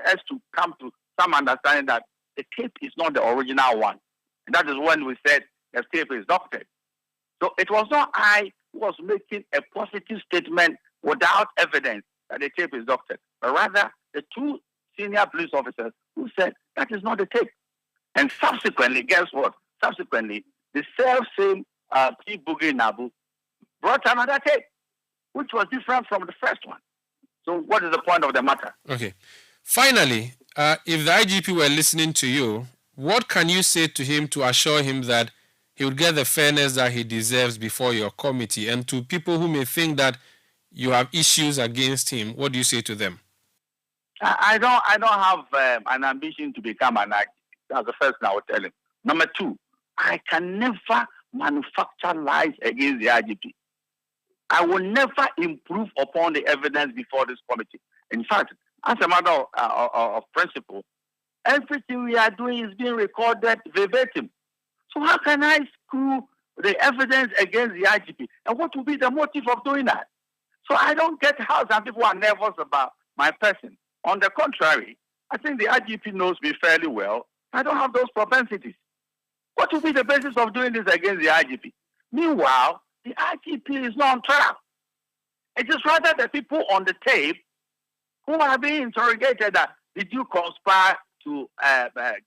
us to come to some understanding that the tape is not the original one. And that is when we said the tape is doctored. So it was not I who was making a positive statement without evidence that the tape is doctored, but rather the two senior police officers who said that is not the tape. And subsequently, guess what? Subsequently, the same Chief Bugri Nabu brought another tape, which was different from the first one. So what is the point of the matter? Okay. Finally, if the IGP were listening to you, what can you say to him to assure him that he would get the fairness that he deserves before your committee? And to people who may think that you have issues against him, what do you say to them? I don't have an ambition to become an IGP. That's the first thing I would tell him. Number two, I can never manufacture lies against the IGP. I will never improve upon the evidence before this committee. In fact, as a matter of principle, everything we are doing is being recorded verbatim. So how can I screw the evidence against the IGP? And what will be the motive of doing that? So I don't get how some people are nervous about my person. On the contrary, I think the IGP knows me fairly well. I don't have those propensities. What will be the basis of doing this against the IGP? Meanwhile, the IGP is not on trial. It is rather the people on the tape who are being interrogated that did you conspire to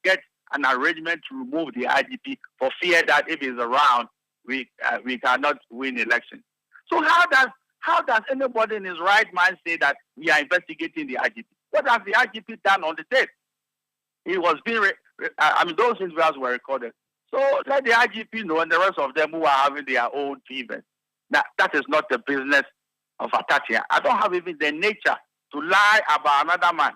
get an arrangement to remove the IGP for fear that if he's around, we cannot win election. So how does anybody in his right mind say that we are investigating the IGP? What has the IGP done on the tape? He was being, those interviews were recorded. So let the IGP know and the rest of them who are having their own fevers. That is not the business of Atachia. I don't have even the nature to lie about another man.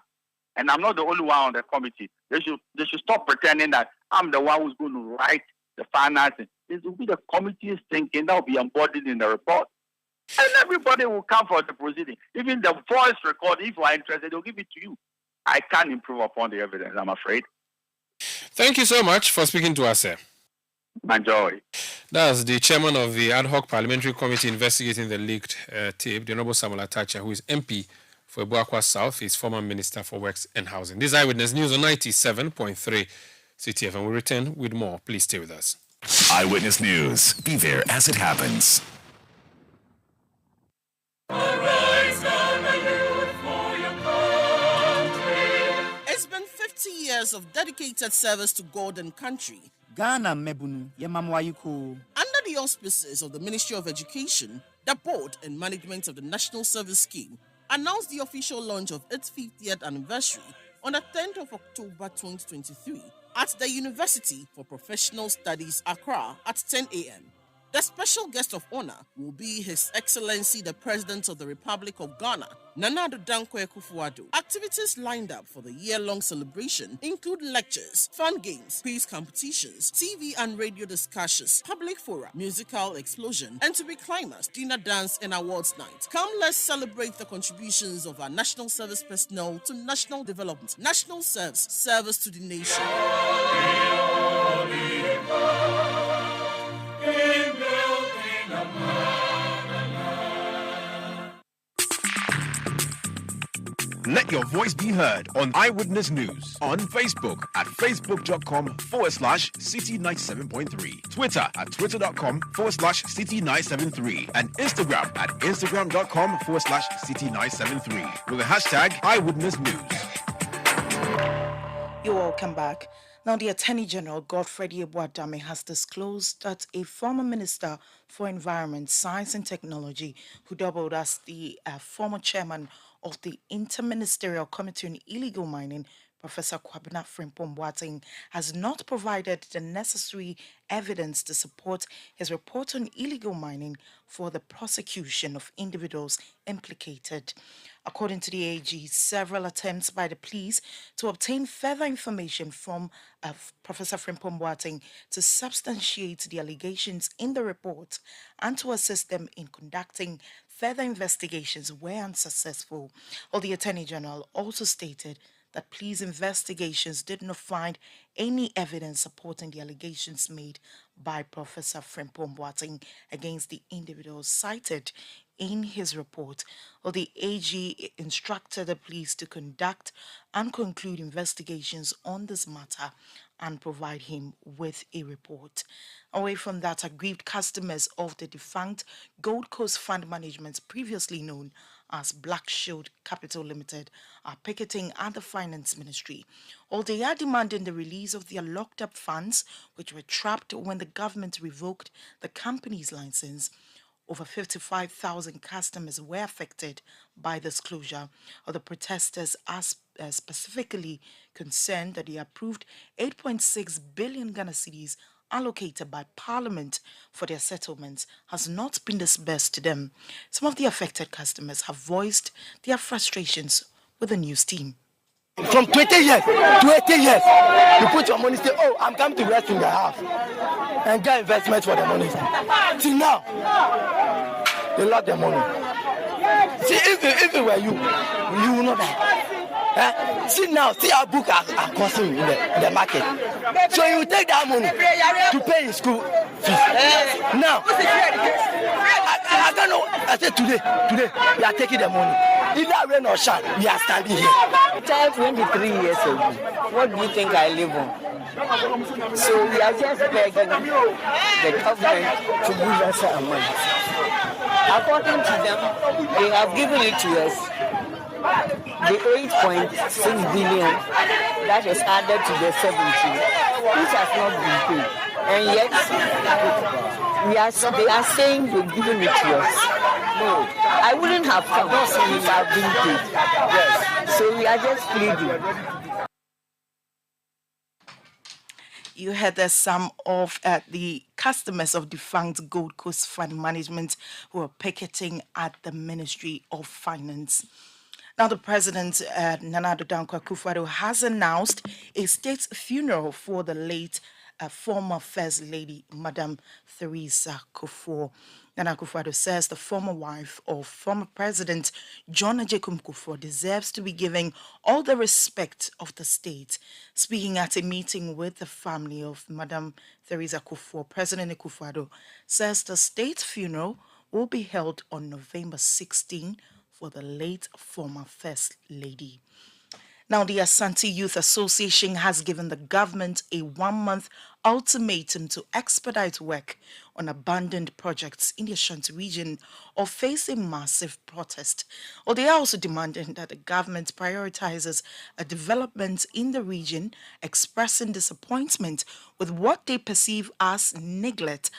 And I'm not the only one on the committee. They should stop pretending that I'm the one who's going to write the financing. It will be the committee's thinking that will be embodied in the report. And everybody will come for the proceeding. Even the voice record, if you are interested, they'll give it to you. I can't improve upon the evidence, I'm afraid. Thank you so much for speaking to us, sir. Enjoy. That's the chairman of the ad hoc parliamentary committee investigating the leaked tape, the Honorable Samuel Atachia, who is MP For Ebuakwa South, he's former Minister for Works and Housing. This is Eyewitness News on 97.3 Citi FM. We return with more. Please stay with us. Eyewitness News. Be there as it happens. It's been 50 years of dedicated service to God and country. Ghana mebunu yemamwayuko. Under the auspices of the Ministry of Education, the Board and Management of the National Service Scheme announced the official launch of its 50th anniversary on the 10th of October 2023 at the University for Professional Studies, Accra at 10 a.m. The special guest of honor will be His Excellency the President of the Republic of Ghana, Nana Addo Dankwa Akufo-Addo. Activities lined up for the year-long celebration include lectures, fun games, quiz competitions, TV and radio discussions, public fora, musical explosion, and to be climaxed, dinner dance and awards night. Come, let's celebrate the contributions of our national service personnel to national development. National service to the nation. Let your voice be heard on Eyewitness News on Facebook at facebook.com/Citi97.3, Twitter at twitter.com/Citi973, and Instagram at instagram.com/Citi973 with the hashtag Eyewitness News. You're welcome back. Now, the Attorney General, Godfrey Yeboah-Dame, has disclosed that a former Minister for Environment, Science and Technology, who doubled as the former chairman of the Interministerial Committee on Illegal Mining, Professor Kwabena Frimpong-Boateng, has not provided the necessary evidence to support his report on illegal mining for the prosecution of individuals implicated. According to the AG, several attempts by the police to obtain further information from Professor Frimpong-Boateng to substantiate the allegations in the report and to assist them in conducting further investigations were unsuccessful. Well, the Attorney General also stated that police investigations did not find any evidence supporting the allegations made by Professor Frimpong-Boateng against the individuals cited in his report. Well, the AG instructed the police to conduct and conclude investigations on this matter and provide him with a report. Away from that, aggrieved customers of the defunct Gold Coast Fund Management, previously known as Black Shield Capital Limited, are picketing at the Finance Ministry. All they are demanding the release of their locked-up funds, which were trapped when the government revoked the company's license. Over 55,000 customers were affected by this closure. The protesters are specifically concerned that the approved 8.6 billion Ghana cedis allocated by Parliament for their settlements has not been disbursed to them. Some of the affected customers have voiced their frustrations with the news team. From 20 years to 80 years, you put your money, say, oh, I'm coming to rest in the house and get investment for the money. See now, they lost the money. See, if it were you, you will not die. See now, see our book are costing in the market. So you take that money to pay in school fees. Now, I don't know. I said today, we are taking the money. Either rain or shine, we are standing here. Child 23 years old. What do you think I live on? So we are just begging the government to give us our money. According to them, they have given it to us. The 8.6 billion that is added to the 70, which has not been paid. And yet, they are saying they've given it to us. No, I wouldn't have come if I've been paid. Yes. So we are just pleading. You heard that some of the customers of defunct Gold Coast Fund Management who are picketing at the Ministry of Finance. Now, the President, Nana Addo Dankwa Akufo-Addo, has announced a state funeral for the late former First Lady, Madam Theresa Kufuor. Nana Akufo-Addo says the former wife of former President John Agyekum Kufuor deserves to be given all the respect of the state. Speaking at a meeting with the family of Madam Theresa Kufuor, President Akufo-Addo says the state funeral will be held on November 16 for for the late former First Lady. Now, the Asante Youth Association has given the government a 1-month ultimatum to expedite work on abandoned projects in the Ashanti region or face a massive protest. Or they are also demanding that the government prioritizes a development in the region, expressing disappointment with what they perceive as neglect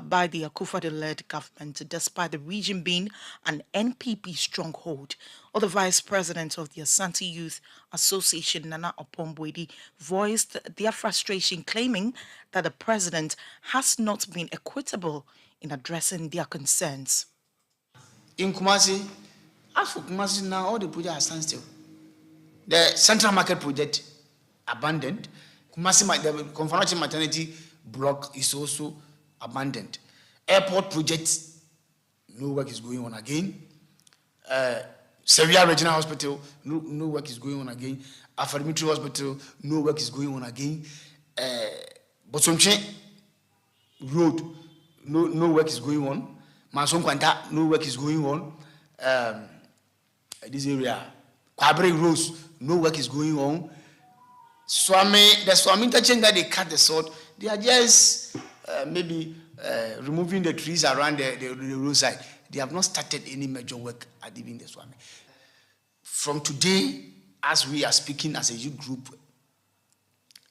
by the Akufo-Addo-led government, despite the region being an NPP stronghold. Or the vice president of the Asante Youth Association, Nana Opombwedi, voiced their frustration, claiming that the president has not been equitable in addressing their concerns. In Kumasi, as for Kumasi now, all the projects are standstill. The Central Market project abandoned. Kumasi, the Confirmation Maternity block is also abandoned. Airport project, no work is going on again. Cecilia Regional Hospital, no work is going on again. Afarimitri Hospital, no work is going on again. Bosomche Road, no work is going on. Manson Kwanta, no work is going on. This area, Kwabre Rose, no work is going on. The Swami interchange that they cut the sword, they are just maybe removing the trees around the roadside. They have not started any major work at even the Swami. From today, as we are speaking as a youth group,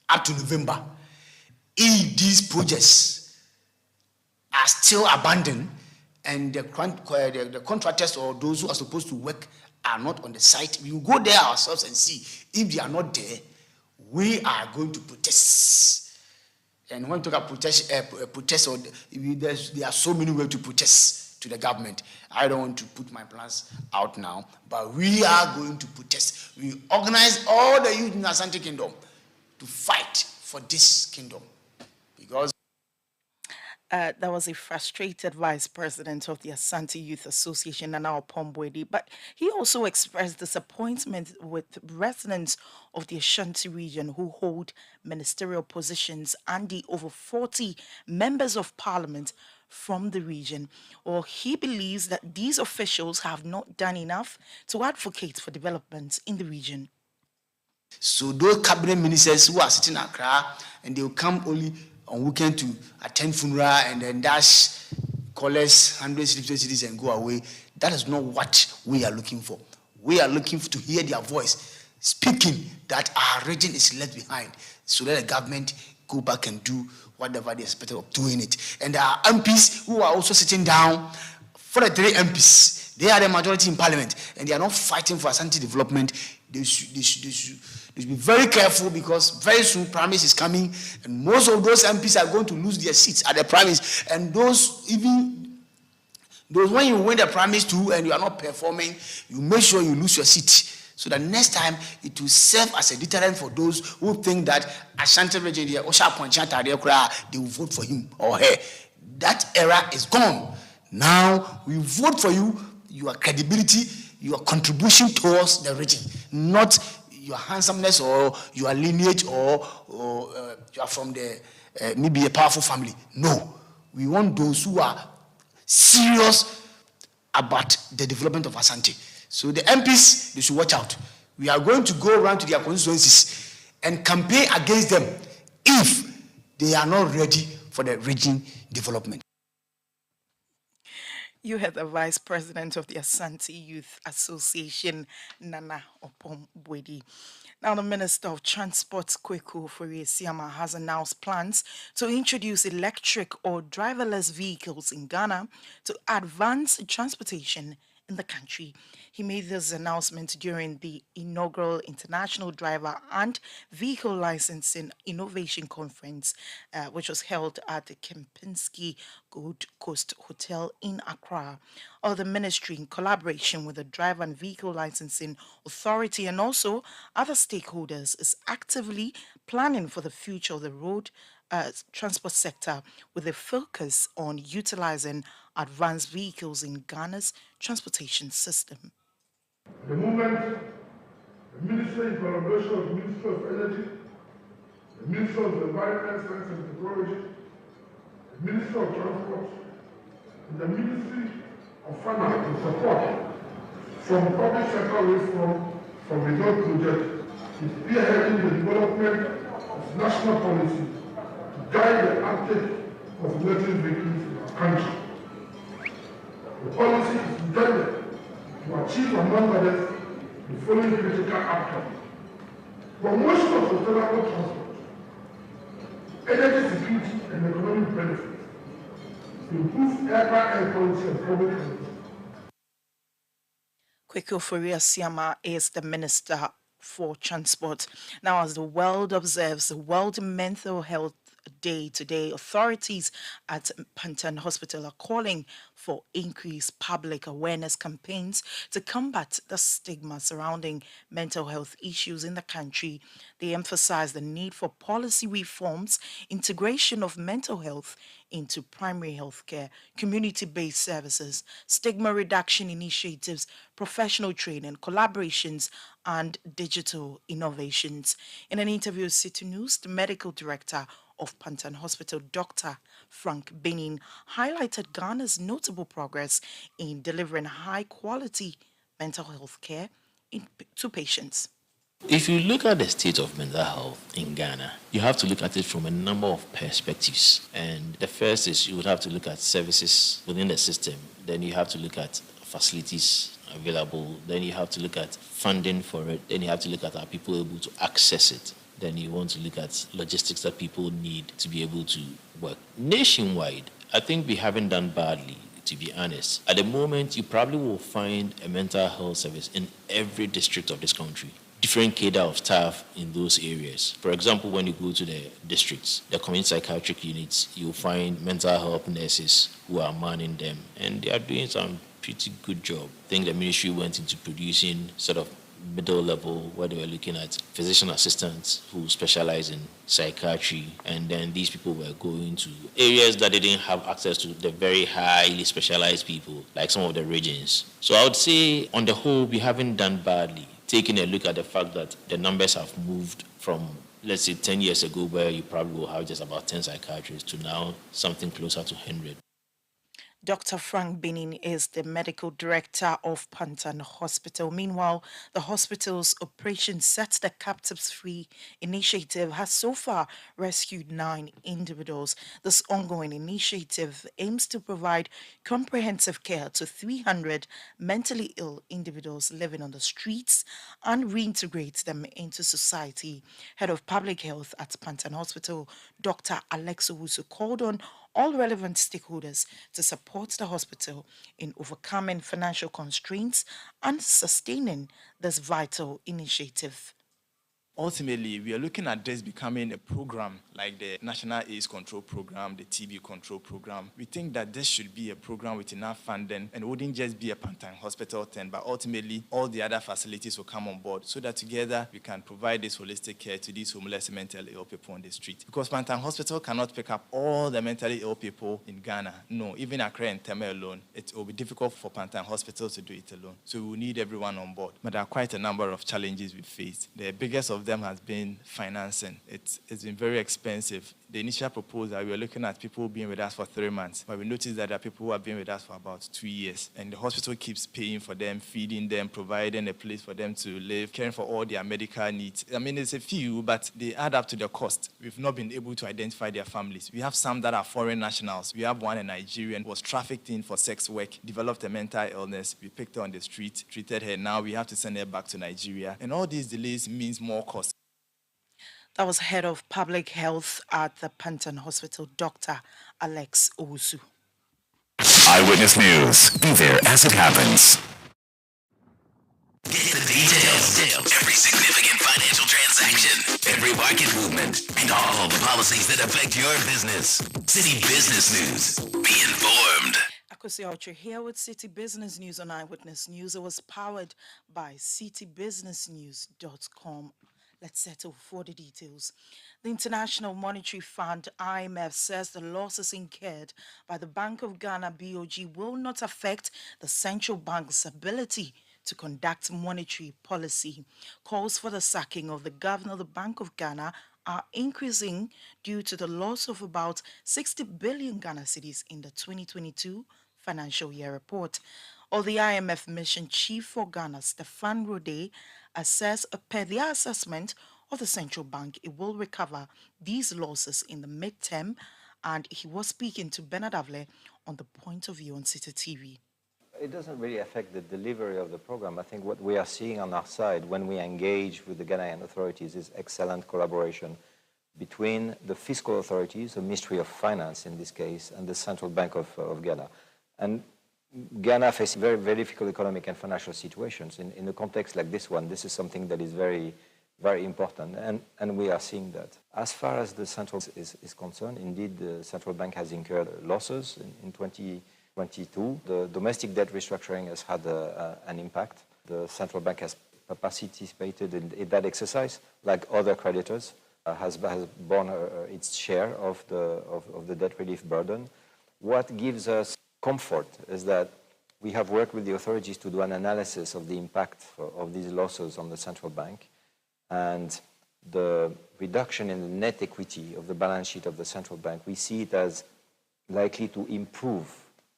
up to November, if these projects are still abandoned and the contractors or those who are supposed to work are not on the site, we will go there ourselves and see. If they are not there, we are going to protest. And when we talk about protest, or there are so many ways to protest to the government. I don't want to put my plans out now, but we are going to protest. We organize all the youth in the Asante Kingdom to fight for this kingdom. Because that was a frustrated vice president of the Asante Youth Association, Nana Opombwedi, but he also expressed disappointment with residents of the Ashanti region who hold ministerial positions and the over 40 members of parliament from the region. Or he believes that these officials have not done enough to advocate for development in the region. So those cabinet ministers who are sitting in Accra and they will come only on weekend to attend funeral and then dash, collect 100 cities and go away. That is not what we are looking for. We are looking to hear their voice speaking that our region is left behind, so that the government go back and do whatever they expected of doing it. And there are MPs who are also sitting down. For the 3 MPs, they are the majority in parliament and they are not fighting for Asante development. They should be very careful, because very soon primaries is coming and most of those MPs are going to lose their seats at the primaries. And those when you win the primaries too and you are not performing, you make sure you lose your seat. So that next time it will serve as a deterrent for those who think that Ashanti region, they will vote for him or her. That era is gone. Now we vote for you, your credibility, your contribution towards the region, not your handsomeness or your lineage or you are from the maybe a powerful family. No, we want those who are serious about the development of Asante. So the MPs, they should watch out. We are going to go around to their constituencies and campaign against them if they are not ready for the region development. You heard the vice president of the Asante Youth Association, Nana Opombwedi. Now, the Minister of Transport, Kweku Furiyesiama, has announced plans to introduce electric or driverless vehicles in Ghana to advance transportation in the country. He made this announcement during the inaugural International Driver and Vehicle Licensing Innovation Conference, which was held at the Kempinski Gold Coast Hotel in Accra. Or the ministry, in collaboration with the Driver and Vehicle Licensing Authority and also other stakeholders, is actively planning for the future of the road transport sector with a focus on utilizing advanced vehicles in Ghana's transportation system. The movement, the Ministry in collaboration with the Ministry of Energy, the Ministry of Environment, Science and Technology, the Ministry of Transport, and the Ministry of Finance to support from public sector reform from the North project is spearheading the development of national policy to guide the uptake of electric vehicles in our country. The policy is intended to achieve, among others, the following critical outcomes: promotion of sustainable transport, energy security and economic benefits, improve air quality and public health. Kweko Siama is the Minister for Transport. Now, as the world observes the World Mental Health Day today, authorities at Pantan Hospital are calling for increased public awareness campaigns to combat the stigma surrounding mental health issues in the country. They emphasize the need for policy reforms, integration of mental health into primary health care, community-based services, stigma reduction initiatives, professional training, collaborations, and digital innovations. In an interview with City News, the medical director of Pantan Hospital, Dr. Frank Benin, highlighted Ghana's notable progress in delivering high-quality mental health care to patients. If you look at the state of mental health in Ghana, you have to look at it from a number of perspectives. And the first is you would have to look at services within the system. Then you have to look at facilities available. Then you have to look at funding for it. Then you have to look at are people able to access it. Then you want to look at logistics that people need to be able to work. Nationwide, I think we haven't done badly, to be honest. At the moment, you probably will find a mental health service in every district of this country. Different cadre of staff in those areas. For example, when you go to the districts, the community psychiatric units, you'll find mental health nurses who are manning them, and they are doing some pretty good job. I think the ministry went into producing sort of middle level where they were looking at physician assistants who specialize in psychiatry, and then these people were going to areas that they didn't have access to the very highly specialized people, like some of the regions. So I would say on the whole, we haven't done badly, taking a look at the fact that the numbers have moved from, let's say, 10 years ago, where you probably will have just about 10 psychiatrists, to now something closer to 100. Dr. Frank Benin is the medical director of Pantan Hospital. Meanwhile, the hospital's Operation Set the Captives Free initiative has so far rescued 9 individuals. This ongoing initiative aims to provide comprehensive care to 300 mentally ill individuals living on the streets and reintegrate them into society. Head of Public Health at Pantan Hospital, Dr. Alex Owusu, called on all relevant stakeholders to support the hospital in overcoming financial constraints and sustaining this vital initiative. Ultimately, we are looking at this becoming a program like the National AIDS Control Program, the TB Control Program. We think that this should be a program with enough funding and wouldn't just be a Pantan Hospital thing, but ultimately all the other facilities will come on board so that together we can provide this holistic care to these homeless mentally ill people on the street. Because Pantan Hospital cannot pick up all the mentally ill people in Ghana. No, even Accra and Tema alone, it will be difficult for Pantan Hospital to do it alone. So we will need everyone on board. But there are quite a number of challenges we face. The biggest of them has been financing. It's been very expensive. The initial proposal, we were looking at people being with us for 3 months, but we noticed that there are people who have been with us for about 2 years, and the hospital keeps paying for them, feeding them, providing a place for them to live, caring for all their medical needs. I mean, it's a few, but they add up to the cost. We've not been able to identify their families. We have some that are foreign nationals. We have one in Nigeria, was trafficked in for sex work, developed a mental illness. We picked her on the street, treated her. Now we have to send her back to Nigeria. And all these delays means more cost. That was Head of Public Health at the Pantan Hospital, Dr. Alex Owusu. Eyewitness News. Be there as it happens. Get the details. Every significant financial transaction, every market movement, and all the policies that affect your business. City Business News. Be informed. Akosi Ultra here with City Business News on Eyewitness News. It was powered by citybusinessnews.com. Let's settle for the details. The International Monetary Fund, IMF, says the losses incurred by the Bank of Ghana, BOG, will not affect the central bank's ability to conduct monetary policy. Calls for the sacking of the governor of the Bank of Ghana are increasing due to the loss of about 60 billion Ghana cedis in the 2022 financial year report. Or the IMF mission chief for Ghana, Stefan Rode, assess per their assessment of the central bank, it will recover these losses in the midterm. And he was speaking to Bernard Avle on the point of view on Citi TV. It doesn't really affect the delivery of the program. I think what we are seeing on our side when we engage with the Ghanaian authorities is excellent collaboration between the fiscal authorities, the Ministry of Finance in this case, and the Central Bank of Ghana. And Ghana faces very, very difficult economic and financial situations. In a context like this one, this is something that is very, very important, and we are seeing that. As far as the central is concerned, indeed, the central bank has incurred losses in 2022. The domestic debt restructuring has had an impact. The central bank has participated in that exercise, like other creditors, has borne its share of the debt relief burden. What gives us comfort is that we have worked with the authorities to do an analysis of the impact of these losses on the central bank, and the reduction in the net equity of the balance sheet of the central bank, we see it as likely to improve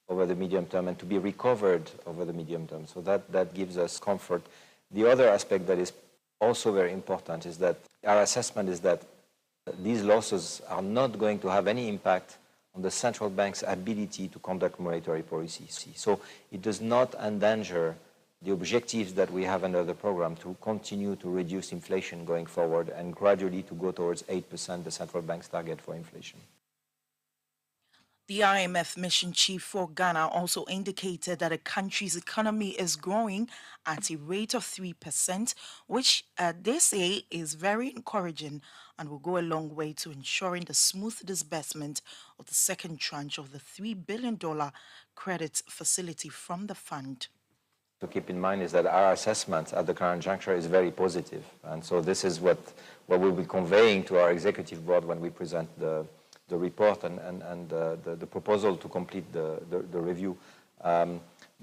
over the medium term and to be recovered over the medium term. So that gives us comfort. The other aspect that is also very important is that our assessment is that these losses are not going to have any impact on the central bank's ability to conduct monetary policy. So it does not endanger the objectives that we have under the program to continue to reduce inflation going forward and gradually to go towards 8%, the central bank's target for inflation. The IMF mission chief for Ghana also indicated that the country's economy is growing at a rate of 3%, which they say is very encouraging and will go a long way to ensuring the smooth disbursement of the second tranche of the $3 billion credit facility from the fund. To keep in mind is that our assessment at the current juncture is very positive. And so this is what we'll be conveying to our executive board when we present the report and the proposal to complete the review.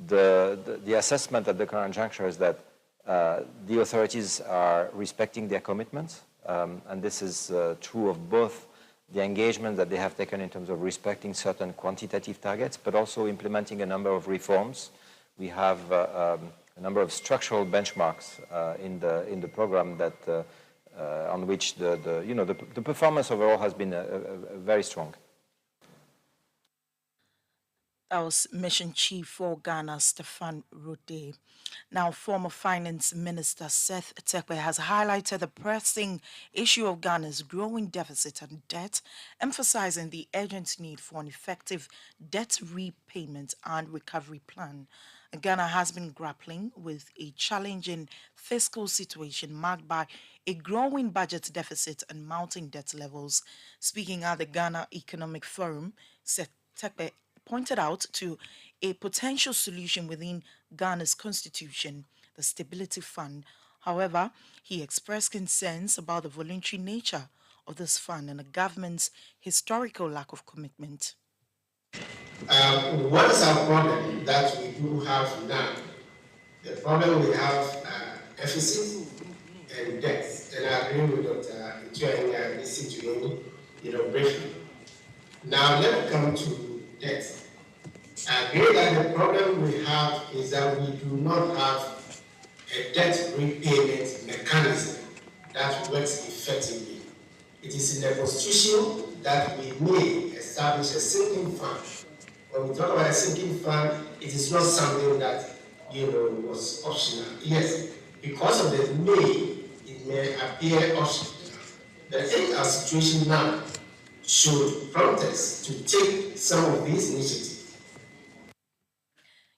The assessment at the current juncture is that the authorities are respecting their commitments, and this is true of both the engagement that they have taken in terms of respecting certain quantitative targets, but also implementing a number of reforms. We have a number of structural benchmarks in the program that on which the performance overall has been very strong. That was Mission Chief for Ghana, Stefan Rode. Now, former Finance Minister Seth Terkper has highlighted the pressing issue of Ghana's growing deficit and debt, emphasizing the urgent need for an effective debt repayment and recovery plan. Ghana has been grappling with a challenging fiscal situation marked by a growing budget deficit and mounting debt levels. Speaking at the Ghana Economic Forum, Seth Terkper pointed out to a potential solution within Ghana's constitution, the Stability Fund. However, he expressed concerns about the voluntary nature of this fund and the government's historical lack of commitment. What is our problem that we do have now? The problem we have deficit and debt. And I agree with Dr. Ituani and listen to him, briefly. Now let me come to debt. I agree that the problem we have is that we do not have a debt repayment mechanism that works effectively. It is in the Constitution that we may establish a sinking fund. When we talk about a sinking fund, it is not something that was optional. Yes, because of the may, it may appear optional. But I think our situation now should prompt us to take some of these initiatives.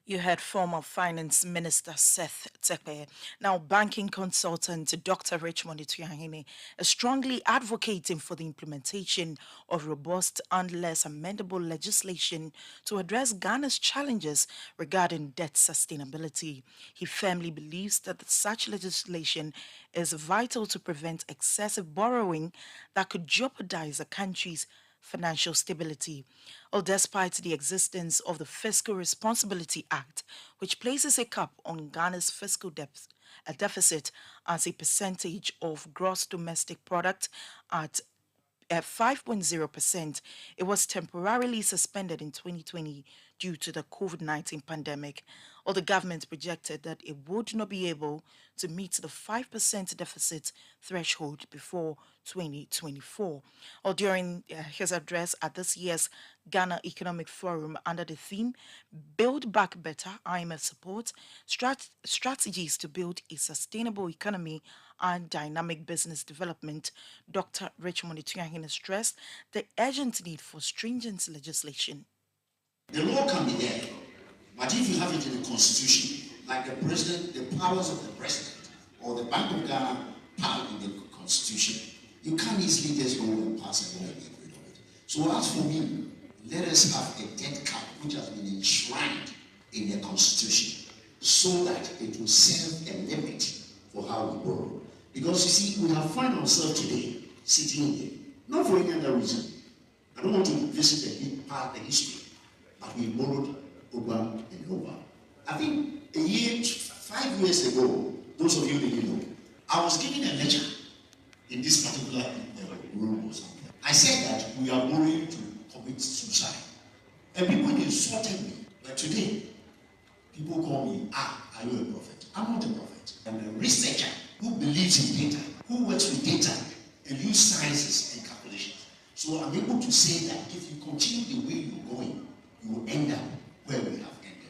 You heard former Finance Minister Seth Terkper. Now, banking consultant Dr. Richmond Ituahine is strongly advocating for the implementation of robust and less amendable legislation to address Ghana's challenges regarding debt sustainability. He firmly believes that such legislation is vital to prevent excessive borrowing that could jeopardize the country's financial stability. Well, despite the existence of the Fiscal Responsibility Act, which places a cap on Ghana's fiscal deficit as a percentage of gross domestic product at 5.0%. It was temporarily suspended in 2020 due to the COVID-19 pandemic. Or the government projected that it would not be able to meet the 5% deficit threshold before 2024. Or during his address at this year's Ghana Economic Forum under the theme Build Back Better, IMF Support, Strategies to Build a Sustainable Economy and Dynamic Business Development, Dr. Richmond Etuahine stressed the urgent need for stringent legislation. The law can be there, but if you have it in the constitution, like the president, the powers of the president or the Bank of Ghana power in the constitution, you can't easily just go and pass a law and get rid of it. So as for me, let us have a debt cap which has been enshrined in the constitution so that it will serve a limit for how we borrow. Because you see, we have found ourselves today sitting here, not for any other reason. I don't want to visit the history, but we borrowed over and over. I think 5 years ago, those of you that you know, I was giving a lecture in this particular room or something. I said that we are borrowing to commit suicide. And people insulted me. But today, people call me, are you a prophet? I'm not a prophet. I'm a researcher who believes in data, who works with data and use sciences and calculations. So I'm able to say that if you continue the way you're going, you will end up where we have ended.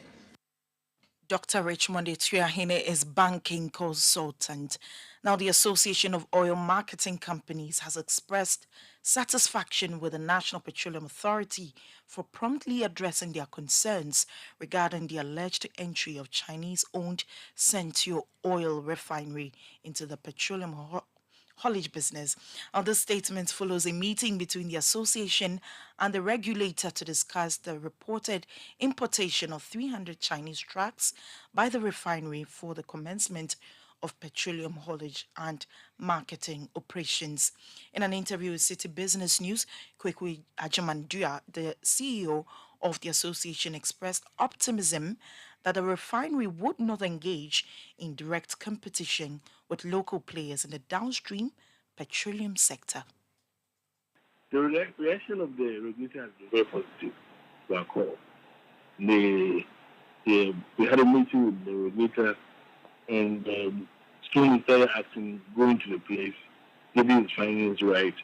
Dr. Richmond Etuahine is banking consultant. Now, the Association of Oil Marketing Companies has expressed satisfaction with the National Petroleum Authority for promptly addressing their concerns regarding the alleged entry of Chinese-owned Sentio oil refinery into the petroleum haulage business. Now, this statement follows a meeting between the association and the regulator to discuss the reported importation of 300 Chinese trucks by the refinery for the commencement of petroleum haulage and marketing operations. In an interview with Citi Business News, Kweku Ajamandua, the CEO of the association, expressed optimism that the refinery would not engage in direct competition with local players in the downstream petroleum sector. The reaction of the regulator has been very positive to our call. We had a meeting with the regulator and soon started acting, going to the place, getting his findings right,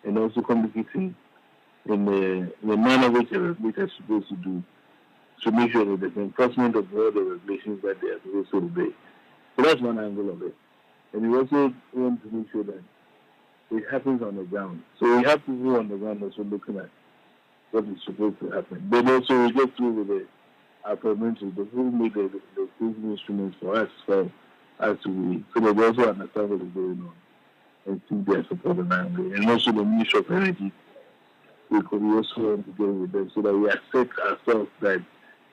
and also communicating in the manner which the regulator is supposed to do to make sure that there's enforcement of all the regulations that they are supposed to obey. So that's one angle of it. And we also want to make sure that it happens on the ground. So we have people on the ground also looking at what is supposed to happen. But also we get through with our parliamentary, the who made the instruments for us, so that they also understand what is going on and see their support and angle. And also the Ministry of Energy, we also want to go with them so that we accept ourselves that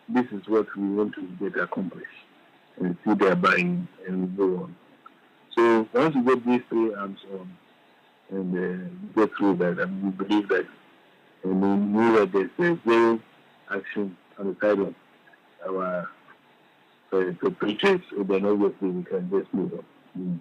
this is what we want to get accomplished and see their buying and go on. So once we get these three arms on and get through that, and we believe that, and we know that there's a zero action on the side of our perpetrators, then obviously we can just move on.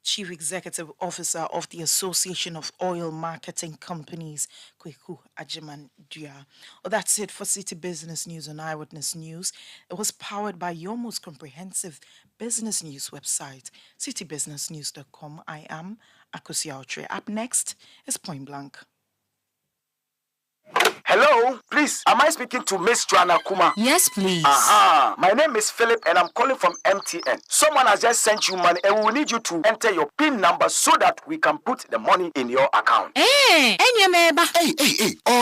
Chief Executive Officer of the Association of Oil Marketing Companies, Kweku Ajamandua. Well, that's it for Citi Business News on Eyewitness News. It was powered by your most comprehensive business news website, citybusinessnews.com. I am Akosi Autry. Up next is Point Blank. Hello, please, am I speaking to Miss Joanna Kuma? Yes, please. My name is Philip and I'm calling from MTN. Someone has just sent you money and we will need you to enter your PIN number so that we can put the money in your account. Hey,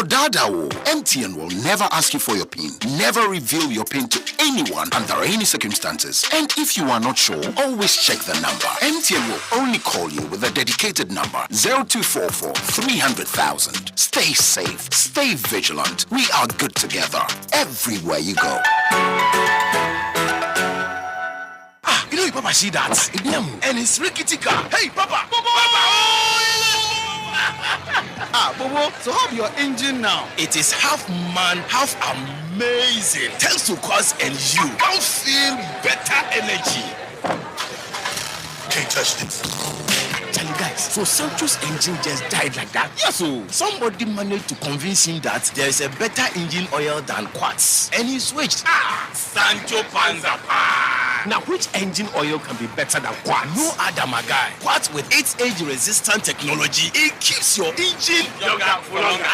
Dada, MTN will never ask you for your PIN. Never reveal your PIN to anyone under any circumstances. And if you are not sure, always check the number. MTN will only call you with a dedicated number, 0244 300,000. Stay safe, stay vigilant. We are good together everywhere you go. You know, Papa, see that? And it's rickety car. Hey, Papa! Bobo, so how your engine now? It is half man, half amazing. Thanks to cause and you can feel better energy. Can't touch this. guys, so Sancho's engine just died like that? Yes, so Somebody managed to convince him that there is a better engine oil than Quartz, and he switched. Sancho Panza. Now, which engine oil can be better than Quartz? No other, my guy. Quartz with its age-resistant technology, it keeps your engine younger for longer.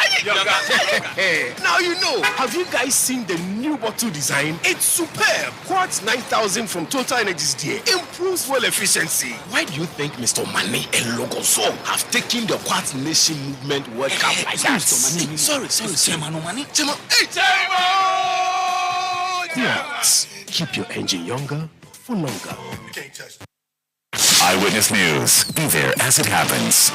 Now you know. Have you guys seen the new bottle design? It's superb. Quartz 9000 from Total Energies there improves fuel efficiency. Why do you think Mr. Mane and Logoso have taken the Quartz Nation movement World Cup like that? Sorry. Quartz. Keep your engine younger for longer. Eyewitness News. Be there as it happens.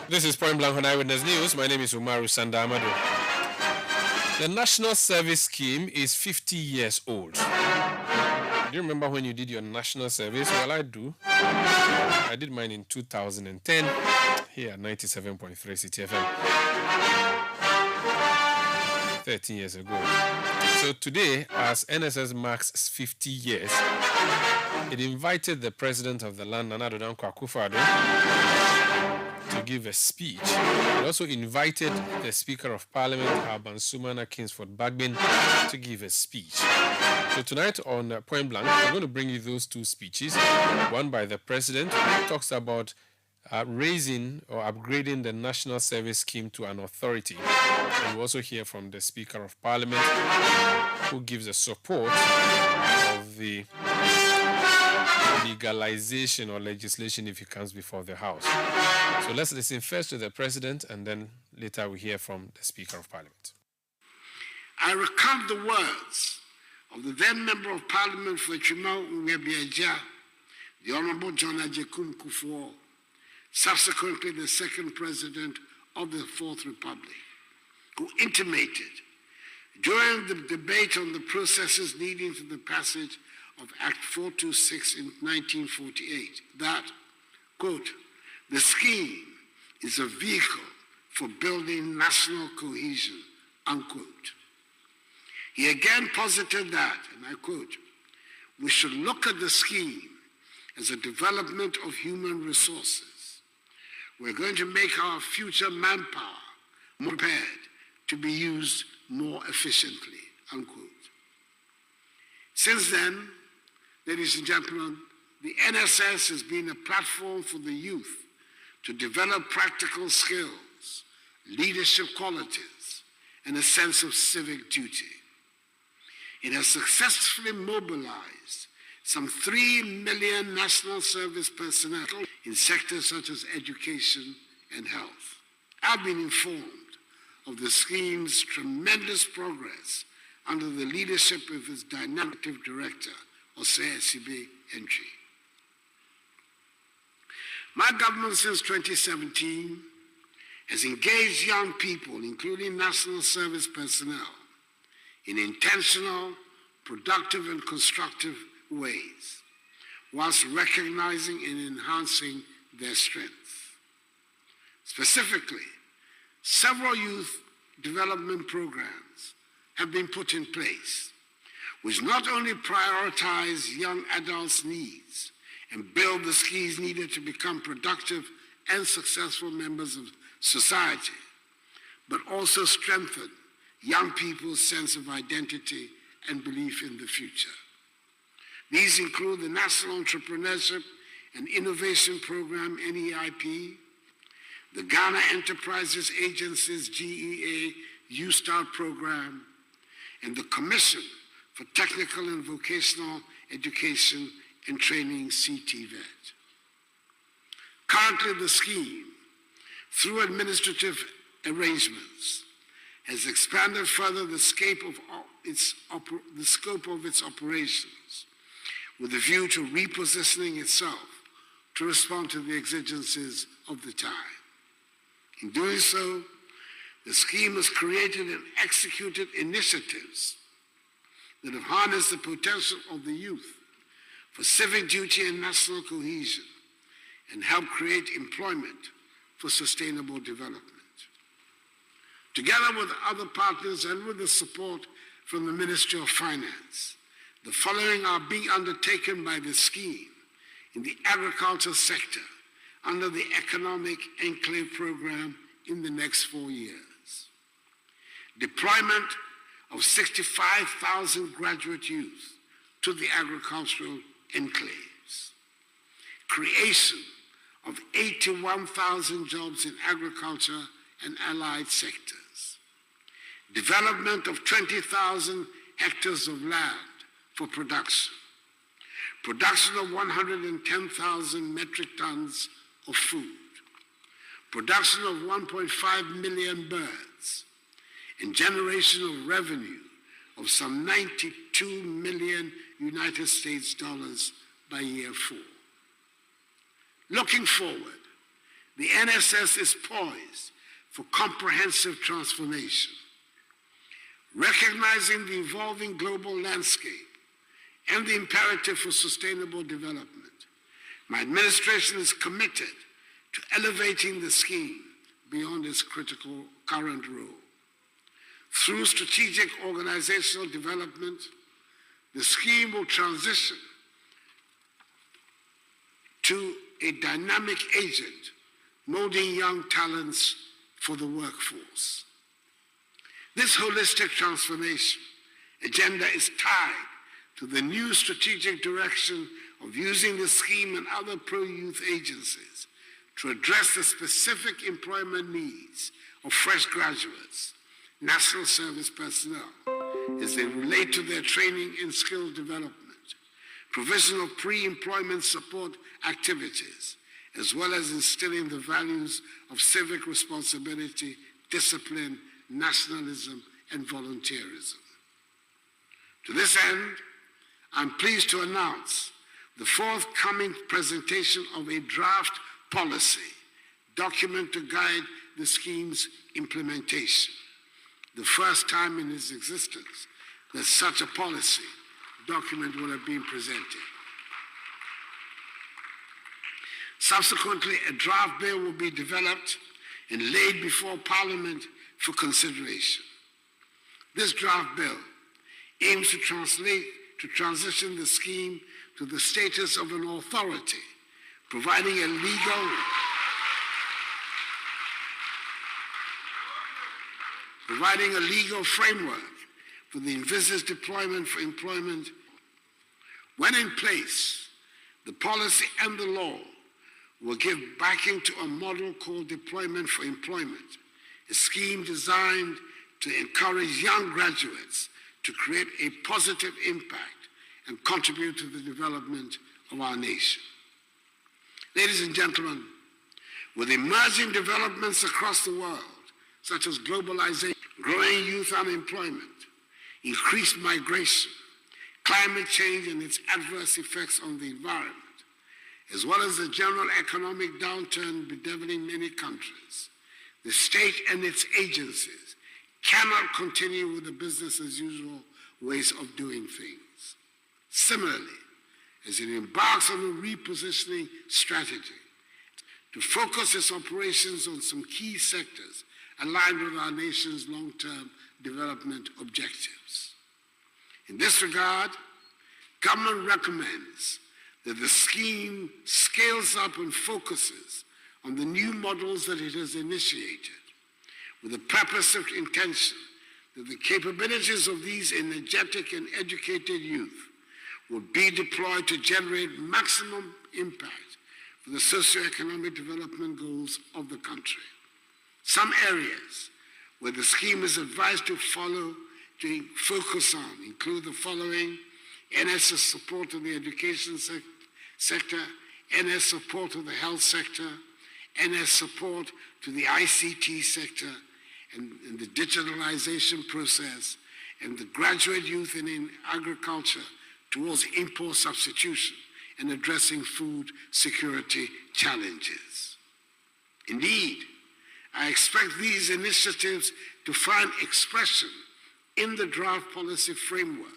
This is Point Blank on Eyewitness News. My name is Umaru Sanda Amadu. The National Service Scheme is 50 years old. Do you remember when you did your national service? Well, I do. I did mine in 2010 here at 97.3 Citi FM. 13 years ago. So today, as NSS marks 50 years, it invited the President of the land, Nana Addo Dankwa Akufo-Addo, to give a speech. It also invited the Speaker of Parliament, Alban Sumana Kingsford Bagbin, to give a speech. So tonight on Point Blank, I'm going to bring you those two speeches. One by the President, who talks about raising or upgrading the National Service Scheme to an authority. And we'll also hear from the Speaker of Parliament, who gives a support of the legalization or legislation if it comes before the House. So let's listen first to the President, and then later we hear from the Speaker of Parliament. I recount the words of the then Member of Parliament for Chimau Ungebiaja, the Honorable John Ajekum Kufuor, subsequently the second President of the Fourth Republic, who intimated during the debate on the processes leading to the passage of Act 426 in 1948 that, quote, the scheme is a vehicle for building national cohesion, unquote. He again posited that, and I quote, we should look at the scheme as a development of human resources. We're going to make our future manpower more prepared to be used more efficiently, unquote. Since then, ladies and gentlemen, the NSS has been a platform for the youth to develop practical skills, leadership qualities, and a sense of civic duty. It has successfully mobilized some 3 million national service personnel in sectors such as education and health. I've been informed of the scheme's tremendous progress under the leadership of its dynamic director, Osei Sibe Entry. My government since 2017 has engaged young people, including national service personnel, in intentional, productive, and constructive ways, whilst recognizing and enhancing their strengths. Specifically, several youth development programs have been put in place, which not only prioritize young adults' needs and build the skills needed to become productive and successful members of society, but also strengthen young people's sense of identity and belief in the future. These include the National Entrepreneurship and Innovation Program, NEIP, the Ghana Enterprises Agency's GEA U-Start program, and the Commission for Technical and Vocational Education and Training, CTVET. Currently, the scheme, through administrative arrangements, has expanded further the scope of its operations with a view to repositioning itself to respond to the exigencies of the time. In doing so, The scheme has created and executed initiatives that have harnessed the potential of the youth for civic duty and national cohesion and help create employment for sustainable development. Together with other partners and with the support from the Ministry of Finance, the following are being undertaken by the scheme in the agriculture sector under the Economic Enclave Program in the next 4 years. Deployment of 65,000 graduate youth to the agricultural enclaves. Creation of 81,000 jobs in agriculture and allied sectors. Development of 20,000 hectares of land for production. Production of 110,000 metric tons of food. Production of 1.5 million birds. And generation of revenue of some 92 million United States dollars by year 4. Looking forward, the NSS is poised for comprehensive transformation. Recognizing the evolving global landscape and the imperative for sustainable development, my administration is committed to elevating the scheme beyond its critical current role. Through strategic organizational development, the scheme will transition to a dynamic agent molding young talents for the workforce. This holistic transformation agenda is tied to the new strategic direction of using the scheme and other pro-youth agencies to address the specific employment needs of fresh graduates, national service personnel, as they relate to their training and skill development, provision of pre-employment support activities, as well as instilling the values of civic responsibility, discipline, nationalism, and volunteerism. To this end, I'm pleased to announce the forthcoming presentation of a draft policy document to guide the scheme's implementation, the first time in its existence that such a policy document will have been presented. Subsequently, a draft bill will be developed and laid before Parliament for consideration. This draft bill aims to transition the scheme to the status of an authority, providing a legal framework for the envisaged deployment for employment. When in place, the policy and the law will give backing to a model called Deployment for Employment, a scheme designed to encourage young graduates to create a positive impact and contribute to the development of our nation. Ladies and gentlemen, with emerging developments across the world, such as globalization, growing youth unemployment, increased migration, climate change and its adverse effects on the environment, as well as the general economic downturn bedeviling many countries, the state and its agencies cannot continue with the business as usual ways of doing things. Similarly, as it embarks on a repositioning strategy to focus its operations on some key sectors aligned with our nation's long-term development objectives. In this regard, government recommends that the scheme scales up and focuses on the new models that it has initiated, with the purposive intention that the capabilities of these energetic and educated youth will be deployed to generate maximum impact for the socioeconomic development goals of the country. Some areas where the scheme is advised to focus on include the following: NS support of the education sector, NS support of the health sector, NS support to the ICT sector and the digitalization process, and the graduate youth in agriculture towards import substitution and addressing food security challenges. Indeed, I expect these initiatives to find expression in the draft policy framework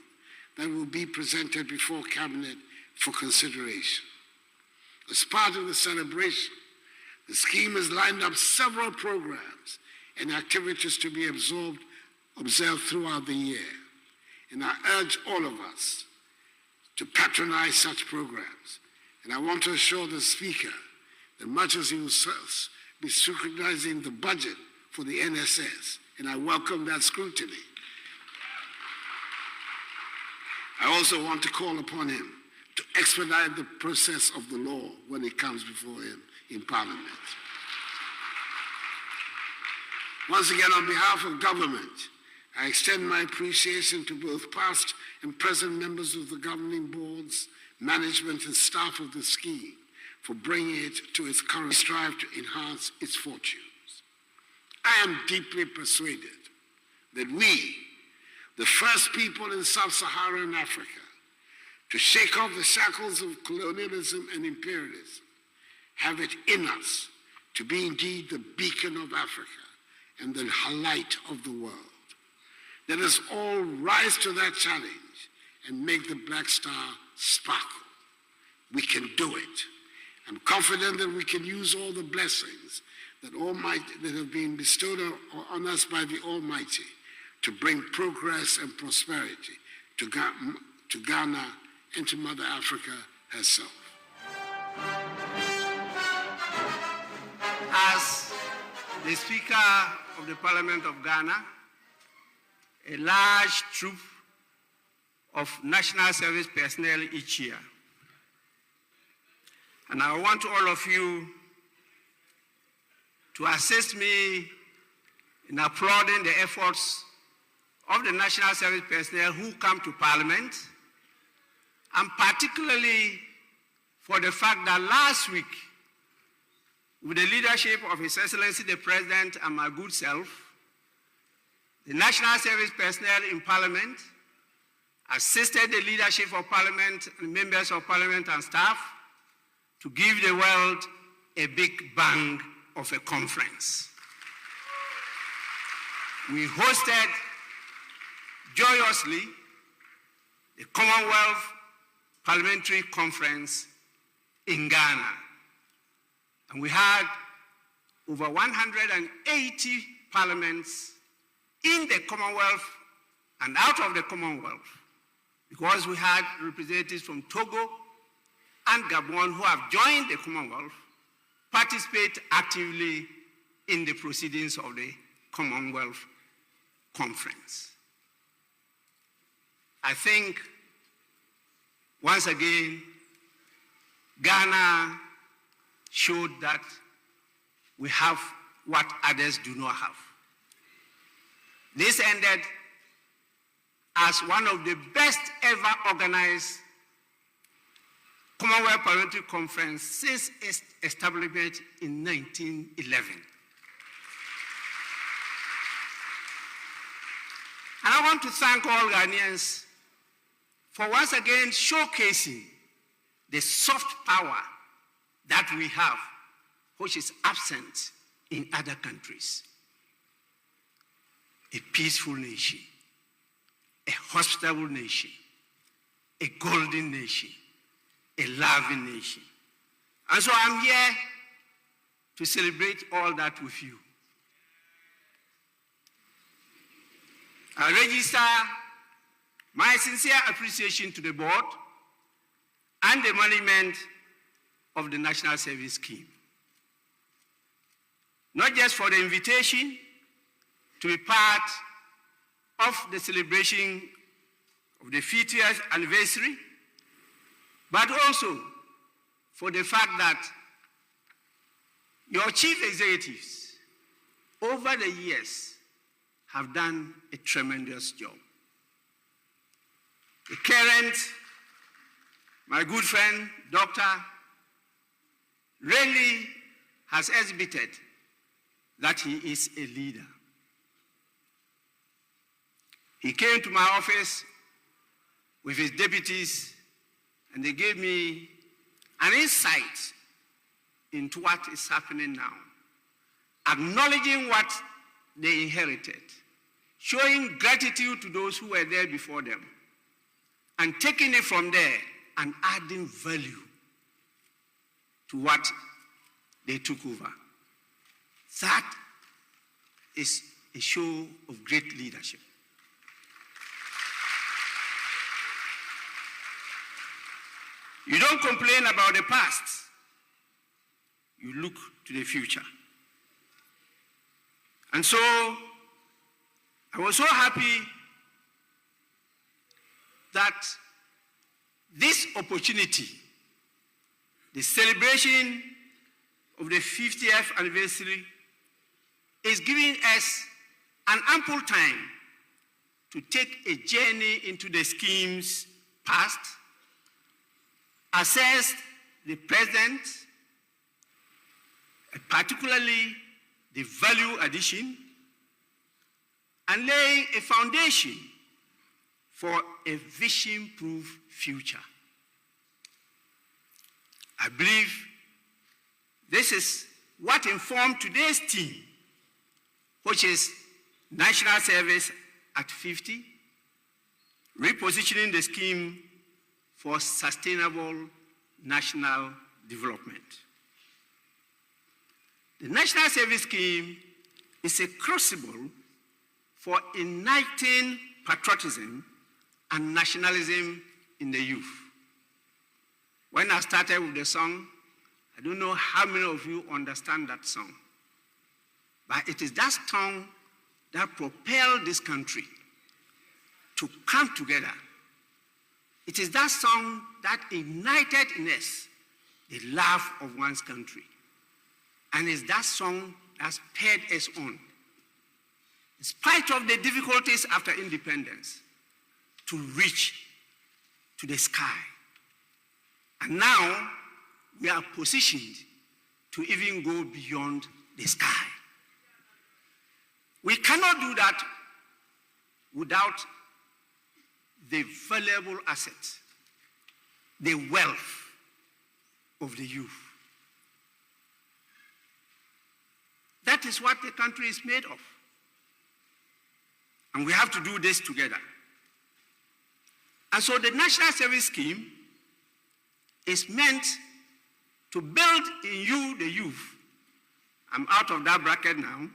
that will be presented before Cabinet for consideration. As part of the celebration, the scheme has lined up several programs and activities to be observed throughout the year. And I urge all of us to patronize such programs. And I want to assure the Speaker that much as he will be scrutinizing the budget for the NSS, and I welcome that scrutiny, I also want to call upon him to expedite the process of the law when it comes before him in Parliament. Once again, on behalf of government, I extend my appreciation to both past and present members of the governing boards, management and staff of the scheme for bringing it to its current strive to enhance its fortunes. I am deeply persuaded that we, the first people in sub-Saharan Africa, to shake off the shackles of colonialism and imperialism, have it in us to be indeed the beacon of Africa and the light of the world. Let us all rise to that challenge and make the Black Star sparkle. We can do it. I'm confident that we can use all the blessings that have been bestowed on us by the Almighty to bring progress and prosperity to Ghana and to Mother Africa herself. As the Speaker of the Parliament of Ghana, a large troop of national service personnel each year. And I want all of you to assist me in applauding the efforts of the national service personnel who come to Parliament, and particularly for the fact that last week, with the leadership of His Excellency the President and my good self, the national service personnel in Parliament assisted the leadership of Parliament, members of Parliament and staff to give the world a big bang of a conference. We hosted joyously the Commonwealth Parliamentary Conference in Ghana. And we had over 180 parliaments in the Commonwealth and out of the Commonwealth, because we had representatives from Togo and Gabon who have joined the Commonwealth, participate actively in the proceedings of the Commonwealth Conference. I think, once again, Ghana showed that we have what others do not have. This ended as one of the best ever organized Commonwealth Parliamentary Conference since its establishment in 1911. And I want to thank all Ghanaians for once again showcasing the soft power that we have, which is absent in other countries. A peaceful nation, a hospitable nation, a golden nation, a loving nation. And so I'm here to celebrate all that with you. I register my sincere appreciation to the board and the management of the National Service Scheme. Not just for the invitation to be part of the celebration of the 50th anniversary, but also for the fact that your chief executives over the years have done a tremendous job. The current, my good friend, Doctor, really has exhibited that he is a leader. He came to my office with his deputies and they gave me an insight into what is happening now. acknowledging what they inherited, showing gratitude to those who were there before them, and taking it from there and adding value to what they took over. That is a show of great leadership. You don't complain about the past. You look to the future. And so, I was so happy that this opportunity, the celebration of the 50th anniversary, is giving us an ample time to take a journey into the scheme's past, assess the present, particularly the value addition, and laying a foundation for a vision-proof future. I believe this is what informed today's theme, which is national service at 50, repositioning the scheme for sustainable national development. The National Service Scheme is a crucible for igniting patriotism and nationalism in the youth. When I started with the song, I don't know how many of you understand that song, but it is that song that propelled this country to come together. It is that song that ignited in us the love of one's country. And it's that song that spurred us on, in spite of the difficulties after independence, to reach to the sky. And now we are positioned to even go beyond the sky. We cannot do that without the valuable asset, the wealth of the youth. That is what the country is made of. And we have to do this together. And so the National Service Scheme is meant to build in you, the youth, I'm out of that bracket now,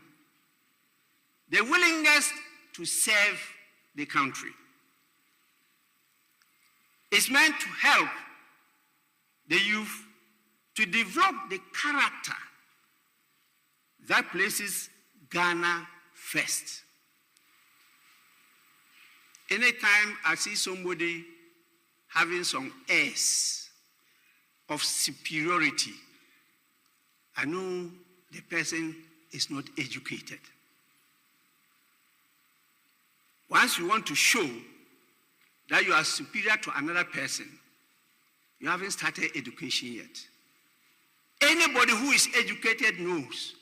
the willingness to serve the country. It's meant to help the youth to develop the character that places Ghana first. Anytime I see somebody having some airs of superiority, I know the person is not educated. Once you want to show that you are superior to another person, you haven't started education yet. Anybody who is educated knows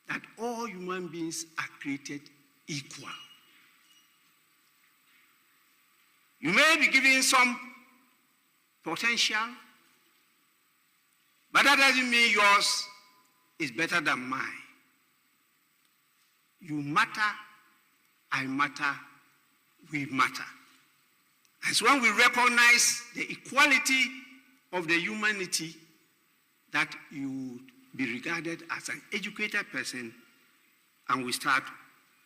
that all human beings are created equal. You may be given some potential, but that doesn't mean yours is better than mine. You matter, I matter, we matter. And so when we recognize the equality of the humanity, that you would be regarded as an educated person, and we start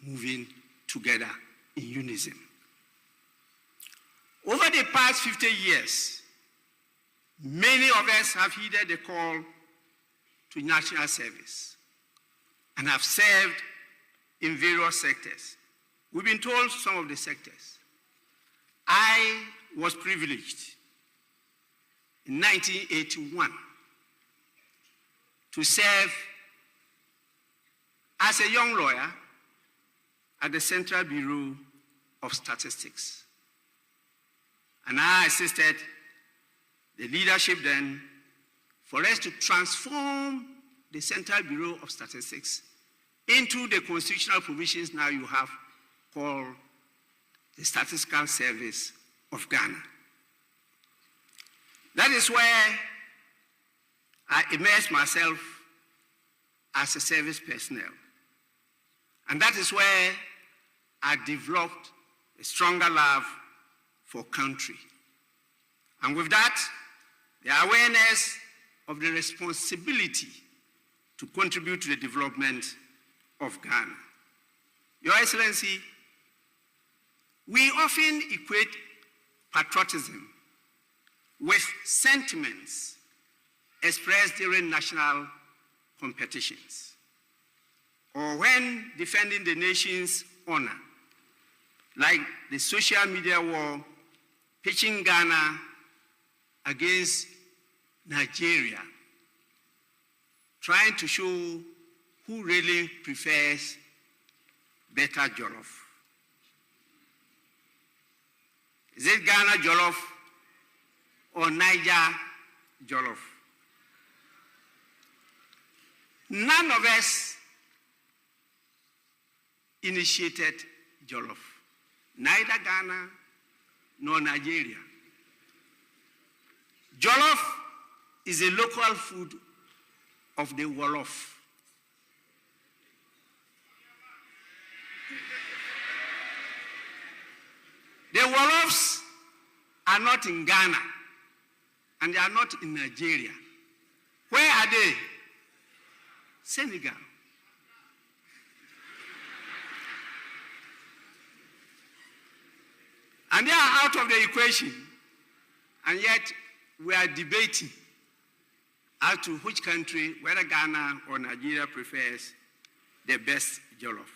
moving together in unison. Over the past 50 years, many of us have heeded the call to national service and have served in various sectors. We've been told some of the sectors. I was privileged in 1981 to serve as a young lawyer at the Central Bureau of Statistics. And I assisted the leadership then for us to transform the Central Bureau of Statistics into the constitutional provisions now you have called the Statistical Service of Ghana. That is where I immersed myself as a service personnel. And that is where I developed a stronger love for country. And with that, the awareness of the responsibility to contribute to the development of Ghana. Your Excellency, we often equate patriotism with sentiments expressed during national competitions or when defending the nation's honor, like the social media war pitching Ghana against Nigeria, trying to show who really prefers better jollof. Is it Ghana jollof or Niger jollof? None of us initiated jollof, neither Ghana nor Nigeria. Jollof is a local food of the Wolof. The Wolofs are not in Ghana, and they are not in Nigeria. Where are they? Senegal. And they are out of the equation, and yet we are debating as to which country, whether Ghana or Nigeria, prefers the best jollof.